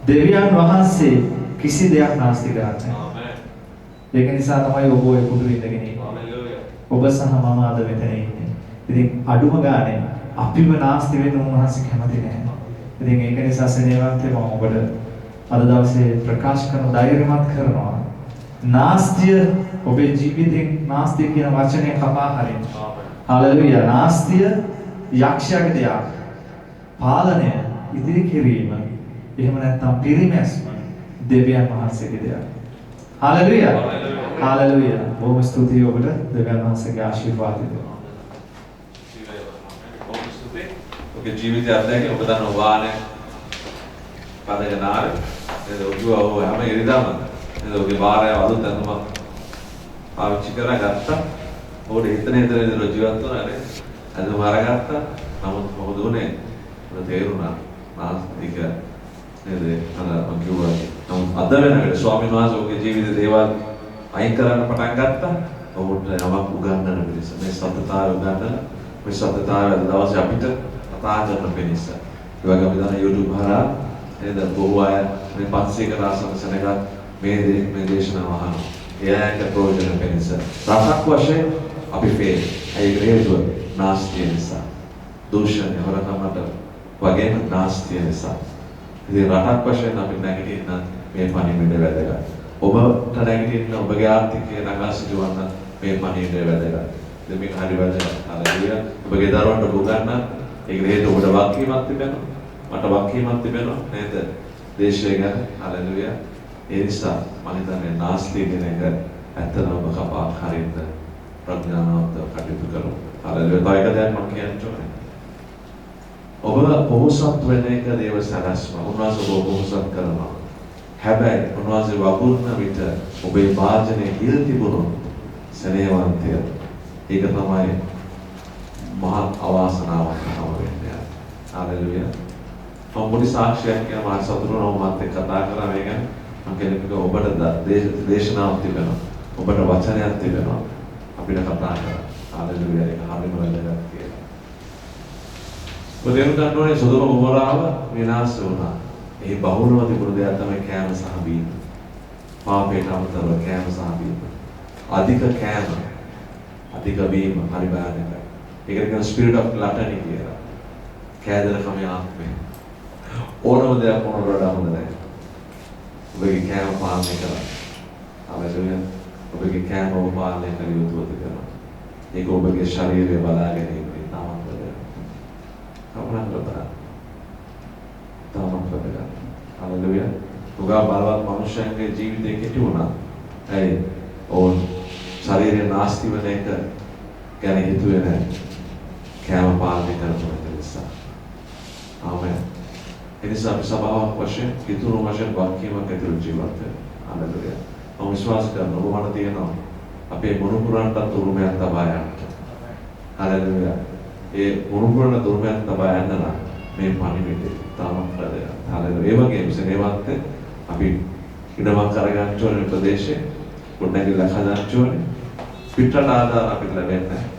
දෙවියන් වහන්සේ කිසි දෙයක් නාස්ති කරන්නේ නැහැ. ආමේන්. ඒක නිසා තමයි ඔබ ඔය කුඩු ඉඳගෙන ඉන්නේ. හලෙලුයා. ඔබ සහ මම අද මෙතන ඉන්නේ. ඉතින් අඩුම ගානේ අපිව නාස්ති වෙන්න උන්වහන්සේ කැමති නැහැ. ඉතින් ඒක නිසා සෙනෙහවන්තේ මම ඔබට අද දවසේ ප්‍රකාශ කරන ධෛර්යමත් කරනවා. නාස්තිය ඔබේ ජීවිතේ නාස්තිය කියන වචනය කපා හරින්න. හලෙලුයා. නාස්තිය යක්ෂයාගේ දෙයක්. පාලනය ඉදිරි කිරීම එහෙම නැත්නම් පිරිමැස්ම දෙවියන් වහන්සේගේ දෙයක්. හලෙලුයා. හලෙලුයා. බොහොම ස්තුතියි ඔබට දෙවියන් වහන්සේගේ ආශිර්වාදය. ඔබේ ජීවිතය අත්දැකීම ඔබ දන්න වාහනේ පදගෙන ආර නේද ඔබව හැම ඉරිදාම නේද ඔබේ වාරය අලුත් අඳුමක් පාවිච්චි කරගත්තා. ඔබට හිතන විදිහට ජීවත් වුණා නේද? අඳුම අරගත්තා. නමුත් මොකද උනේ? ඔබට තේරුණා නාස්තික නේද? අර මම කිව්වා. නමුත් අද වෙනකොට ස්වාමීන් වහන්සේ ඔබේ ජීවිතේ දේවල් අයින් කරන්න පටන් ගත්තා. ඔබට යමක් උගන්වන්න පිණිස මේ සත්‍යතාවය උගන්වන්න මේ සත්‍යතාවය අද දවසේ අපිට කතා කරන පිණිස. ඒ වගේම අපි දන්න YouTube හරහා නේද බොහෝ අය මේ 500කට ආසන්න සෙනගත් මේ දේශනාව අහනවා. එයාට ප්‍රයෝජන පිණිස. රසක් වශයෙන් අපි ෆේල්. ඒ හේතුව නාස්තිය නිසා. දූෂණය හොරකමට වගේම නාස්තිය නිසා. ඉතින් රටක් වශයෙන් අපි නැගිටින්න මේ පණිවිඩය වැදගත්. ඔබට නැගිටින්න ඔබගේ ආර්ථිකය නගා සිටවන්න මේ පණිවිඩය වැදගත්. ඉතින් මේක හරි වැදගත්. හරියට ඔබගේ දරුවන්ට උගන්වන්න ඒක හේතුව ඔබට වක්කීමක් තිබෙනවා. මට වක්කීමක් තිබෙනවා නේද? දේශය ගැන. හලෙලුයා. ඒ නිසා මම හිතන්නේ නාස්තිය කියන එක ඇත්තටම ඔබ කපා හරින්න ප්‍රඥාවන්තව කටයුතු කරමු. හලෙලුයා. තව එක දෙයක් මම කියන්න ඕනේ. ඔබ පොහොසත් වෙන එක දේව සලස්ම. උන්වහන්සේ ඔබ පොහොසත් කරනවා. හැබැයි උන්වහන්සේ වගුරුන විට ඔබේ වාජනේ හිල් තිබුණොත් සෙනෙහවන්තය ඒක තමයි මහත් අවාසනාවක් වෙන්නේ. හalleluya. මම පොඩි සාක්ෂියක් කියනවා සතුටුනම මාත් එක්ක කතා කරා මේ ගැන. මම කියන්නේ ඔබට දේශනාවක් තිබෙනවා. ඔබට වචනයක් තිබෙනවා. අපිට කතා කරා. හalleluya. ඒක හරිම වැදගත් කියලා. ඔතෙන් ගන්න ඕනේ සොදොම ගොමොරාව විනාශ වුණා. ඒ බහුලව තිබුණු දෙයක් තමයි කෑම සහ බීම. පාපයට අමතරව කෑම සහ බීම. අධික කෑම, අධික බීම හරි බාධකයි. ඒකට කියන ස්පිරිට් ඔෆ් ග්ලටනි කියලා. කෑදරකම ආත්මය. ඕනම දෙයක් මොනකට වඩා හොඳ නැහැ. ඔබගේ කෑම පාලනය කරන්න. හalleluya. ඔබගේ කෑම ඔබ පාලනය කළ යුතුද කියලා. ඒක ඔබගේ ශරීරය බලාගෙන ඉන්නේ තාමත් වැඩ. තාමත් වැඩ. හalleluya. උගා බලවත් මනුෂ්‍යයන්ගේ ජීවිතේ කෙටි වුණා. ඇයි? ඕන් ශරීරය නාස්ති වෙන එක ගැන හිතුවේ නැහැ. කෑම පාලනය කරපු නිසා. ආමෙන්. එනිසා අපි සභාවක් වශයෙන් ඉතුරු වශයෙන් වාක්‍යමක් ඇතුළු ජීවත් වෙනවා. හalleluya. මම විශ්වාස කරනවා ඔබ මට තියෙනවා අපේ මොනුපුරන්ටත් උරුමයක් තබා යන්න. හalleluya. ඒ මොනුපුරන උරුමයක් තබා යන්න නම් මේ පණිවිඩය තාමත් වැදගත්. හalleluya. ඒ වගේම සේනාවත් අපි ඉඩමක් කරගන්න ඕනේ ප්‍රදේශේ. ගොඩනැගිල්ලක් හදන්න ඕනේ. පිටරට ආදාර අපිට ලැබෙන්නේ නැහැ.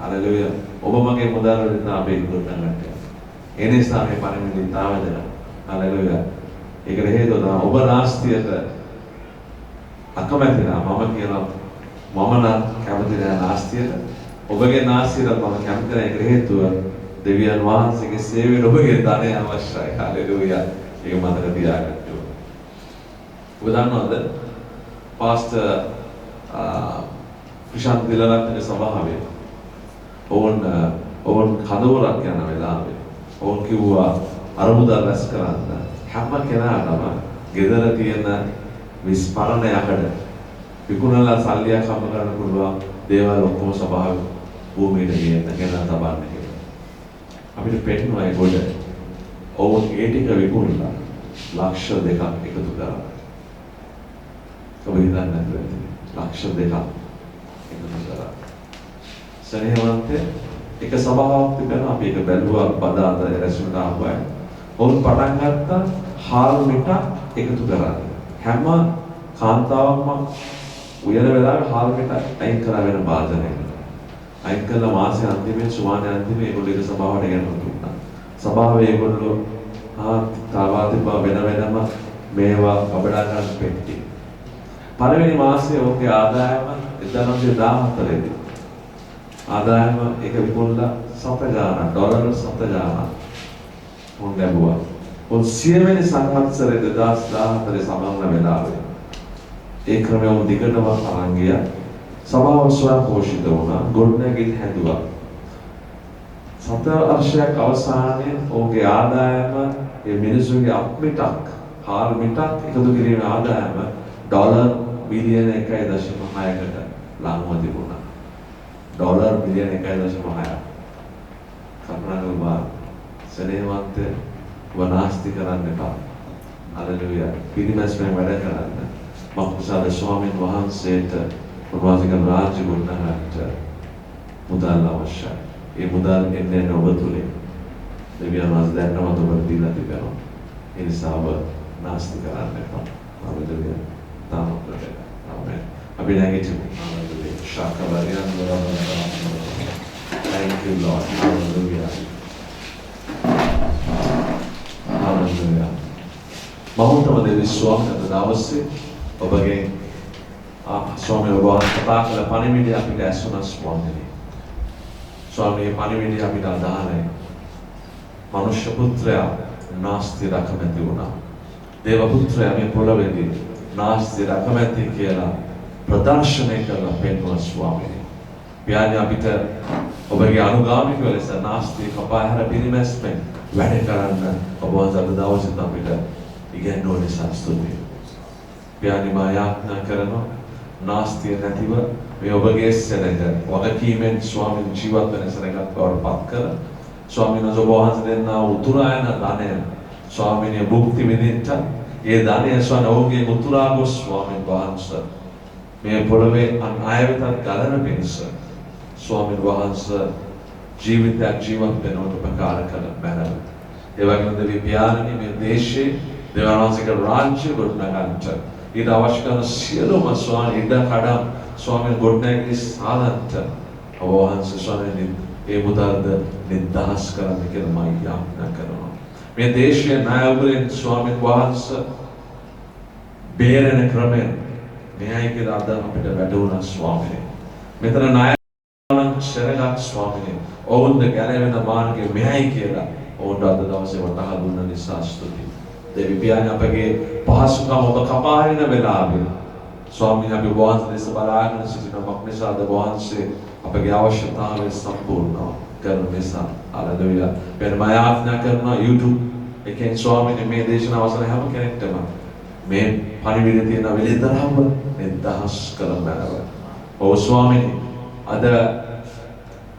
හalleluya. ඔබ මගේ මුදල් වලින් අපේ ගොඩනගන්න. ඒ නිසා මේ පණිවිඩය තාම වැදගත්. හalleluya. ඒකට හේතුව තමයි ඔබ නාස්තියට අකමැති නම් මම කියනවා මම නම් කැමති නැහැ නාස්තියට. ඔබගේ නාස්තියට මම කැමති නැහැ. ඒකට හේතුව දෙවියන් වහන්සේගේ සේවයට ඔබගේ ධනය අවශ්‍යයි. හalleluya. ඒක මතක තියාගන්න ඕනේ. ඔබ දන්නවද? පාස්ටර් ප්‍රශාන්ත් දිලරත්නගේ සභාවේ ඕන් කදවරක් යන වෙලාවේ ඕන් කිව්වා අරමුදල් රැස් කරන්න හැම කෙනාටම ගෙදර තියෙන විස්පරණ යකඩ විකුණලා සල්ලියක් හම්බ කරන්න පුළුවන් දේවල් ඔක්කොම සභාවේ භූමියට ගෙනත් තබන්න කියලා. අපිට පෙන්නවා ඒ ගොඩ ඕන් ඒ ටික විකුණලා ලක්ෂ 2ක් එකතු කරා. ඔබ හිතන්නේ නැතුව ලක්ෂ 2ක් එකතු කරා. සෙනෙහවන්තේ එක සභාවක් තිබෙනවා අපි ඒක බැලුවා බදාද රැස්වුණා ආවයි. ඔවුන් පටන් ගත්තා හාල් මිටක් එකතු කරන්න. හැම කාන්තාවක්ම උයන වෙලාවේ හාල් මිටක් අයින් කරා වෙන වාදනයකට. අයින් කළා මාසේ අන්තිමේ සුමානේ අන්තිමේ ඒගොල්ලෝ ඒක සභාවට ගෙනල්ලා දුන්නා. සභාවේ ඒගොල්ලෝ තාවාතිබා වෙන වෙනම මේවා කබඩා ගන්න පෙට්ටි. පළවෙනි මාසයේ ඔහුගේ ආදායම 1914 දී ආදායම එක විකුණලා $7 ගාණක් ඩොලර් $7 උන් ලැබුවා. උන් සියවෙනි සංවත්සරේ 2014 සමරන වෙලාවේ ඒ ක්‍රමය උන් දිගටම අරන් ගියා. සභාව ස්වයංපෝෂිත වුණා. ගොඩනැගිලි හැදුවා. 7 වර්ෂයක් අවසානයේ ඔහුගේ ආදායම ඒ මිනිසුන්ගේ අප්මිටක් හාල් මිටක් එකතු කිරීමේ ආදායම ඩොලර් බිලියන 1.6කට ලංව තිබුණා. ඩොලර් බිලියන 1.6. කල්පනා කරලා සෙනෙහවන්ත වනාස්ති කරන්න එපා. හalleluya. පිරිමැස්මෙන් වැඩ කරන්න. මක්සාද ස්වාමීන් වහන්සේට උන්වහන්සේගේ රාජ්‍ය ගොඩනගන්නට මුදල් අවශ්‍යයි. ඒ මුදල් එන්නේ ඔබ තුලින්. දෙවියන් වහන්සේ දැනටමත් ඔබට දීලා තිබෙනවා. ඒ නිසා ඔබ නාස්ති කරන්න එපා. හalleluya. තාමත් වැඩ. ආමෙන්. අපි නැගිටිමු. Hallelujah. ශාකවරියන් වරවරන. Thank you Lord. Hallelujah. Hallelujah. මම දෙවි ස්වාමීන් දවසේ ඔබගේ ස්වාමීන් වහන්සේ කතා කළ පණිවිඩය අපිට ඇසුණා ස්වාමීනි. ස්වාමීන් පණිවිඩය අපිට අදාළයි. මනුෂ්‍ය පුත්‍රයා නාස්ති රකමැති වුණා. දේව පුත්‍රයා මේ පොළොවේදී නාස්ති රකමැති කියලා ප්‍රදර්ශනය කරලා පෙන්වුවා ස්වාමීනි. පියාණන් අපිට ඔබගේ අනුගාමිකව ලෙස නාස්ති කපාහැර පිරිමැස්මෙන් වැඩ කරන්න ඔබ වහන්සේ දවසට අපිට ඉගෙනුව නිසා ස්තුතියි. පියාණන් මා යාඥා කරනවා නාස්තිය නැතිව මේ ඔබගේ සෙනඟ වගකීමෙන් ස්වාමීන් ජීවත් වෙන සෙනඟක් බවට පත් කර ස්වාමීන් වහන්සේ ඔබ වහන්සේ දෙන්නා උතුරායන ධනය ස්වාමීන් භුක්ති විඳින්න ඒ දානය ස්වාමීන් ඔහුගේ මුතුරා ගොස් ස්වාමීන් වහන්සේ මේ පොළවේ අය වෙතත් ගලන පිණිස ස්වාමීන් වහන්සේ ජීවිතයක් ජීවත් වෙනවට උපකාර කළ බැලව. ඒ වගේම දෙවි පියාණනි මේ දේශයේ දෙවියන් වහන්සේගේ රාජ්‍ය ගොඩනගන්නට ඊට අවශ්‍ය කරන සියලුම ස්වාමීන් ඉඩ කඩම් ස්වාමීන් ගොඩනැගී සාදන්ත ඔබ වහන්සේ ස්වාමීන් ඒ මුදල්ද නිදහස් කරන්න කියලා මම යාඥා කරනවා. මේ දේශයේ නායකයන් ස්වාමීන් වහන්සේ බේරෙන ක්‍රමෙන් මෙයයි කියලා අද අපිට වැටුණා ස්වාමීන්. මෙතන නායකයන් සරගත් ස්වාමීන් ඔවුන්ද ගැලවෙන මාර්ගය මෙයයි කියලා ඔවුන්ට අද දවසේ වටහා දුන්න නිසා ස්තුතියි. දෙවි පියාණන් අපගේ පහසුකම් ඔබ කපාරින වෙලාවේ ස්වාමීන් අපි වහන්සේ දෙස බලාගෙන සිටිනමක් නිසාද වහන්සේ අපගේ අවශ්‍යතාවය සම්පූර්ණ කරන නිසා හalleluya. මම ආඥා කරනවා YouTube එකෙන් ස්වාමීන් මේ දේශනාව අවසන් හැම කෙනෙක්ටම මේ පණිවිඩය තියෙන වෙලෙතරම්ම නිදහස් කරන බව. ඔව් ස්වාමීන් අද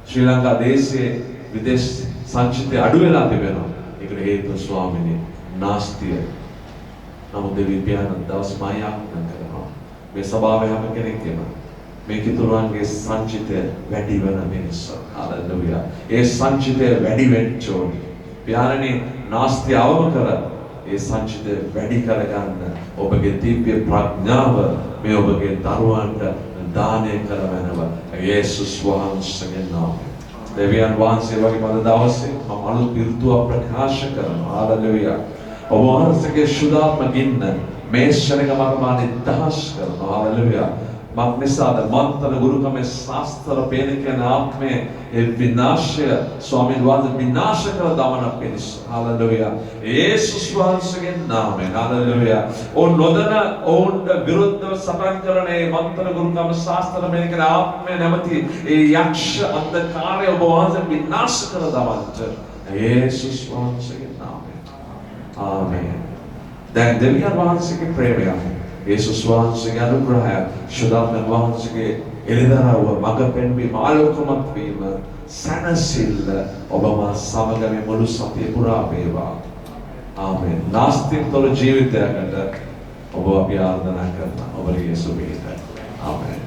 ශ්‍රී ලංකා දේශයේ විදේශ සංචිතය අඩු වෙලා තිබෙනවා. ඒකට හේතුව ස්වාමීන් නාස්තිය. නමුත් දෙවි පියාණන් දවස් මායක් කරනවා. මේ සභාවේ හැම කෙනෙක්ගේම මේ කිතුරුන්ගේ සංචිතය වැඩි වෙන මිනිස්සු. හalleluya. ඒ සංචිතය වැඩි වෙන්න ඕනේ. පියාණනි නාස්තිය අවම කර ඒ සංචිතය වැඩි කරගන්න ඔබගේ දිව්‍ය ප්‍රඥාව මේ ඔබගේ දරුවන්ට දානය කරවනවා. යේසුස් වහන්සේගේ නාමයෙන්. දෙවියන් වහන්සේ වගේ මම දවසේ මම අලුත් පිළිතුරක් ප්‍රකාශ කරනවා. හalleluya. ඔබ වහන්සේගේ ශුද්ධාත්ම ගින්න මේ ශරීරය මම නිදහස් කරනවා. හalleluya. මක් නිසාද මන්ත්‍ර ගුරුකමේ ශාස්ත්‍ර පේන කියන ආත්මේ ඒ විනාශය ස්වාමීන් වහන්සේ විනාශ කර දමන පිණිස හalleluya. යේසුස් වහන්සේගේ නාමයෙන් හalleluya. ඕන් නොදන ඕන්ට විරුද්ධව සටන් කරන ඒ මන්ත්‍ර ගුරුකම ශාස්ත්‍ර පේන කියන ආත්මේ නැමැති ඒ යක්ෂ අන්ධකාරය ඔබ වහන්සේ විනාශ කර දමන්නට යේසුස් වහන්සේගේ නාමයෙන් ආමේන්. දැන් දෙවියන් වහන්සේගේ ප්‍රේමය යේසුස් වහන්සේගේ අනුග්‍රහය ශුද්ධාත්ම වහන්සේගේ එළිදරව්ව මඟ පෙන්වීම ආලෝකමත් වීම සැනසෙල්ල ඔබ මා සමග මේ මුළු සතිය පුරා වේවා. ආමේන්. නාස්තිකතර ජීවිතයකට ඔබ අපි ආරාධනා කරනවා. ඔබගේ යේසුස් වහන්සේ. ආමේන්.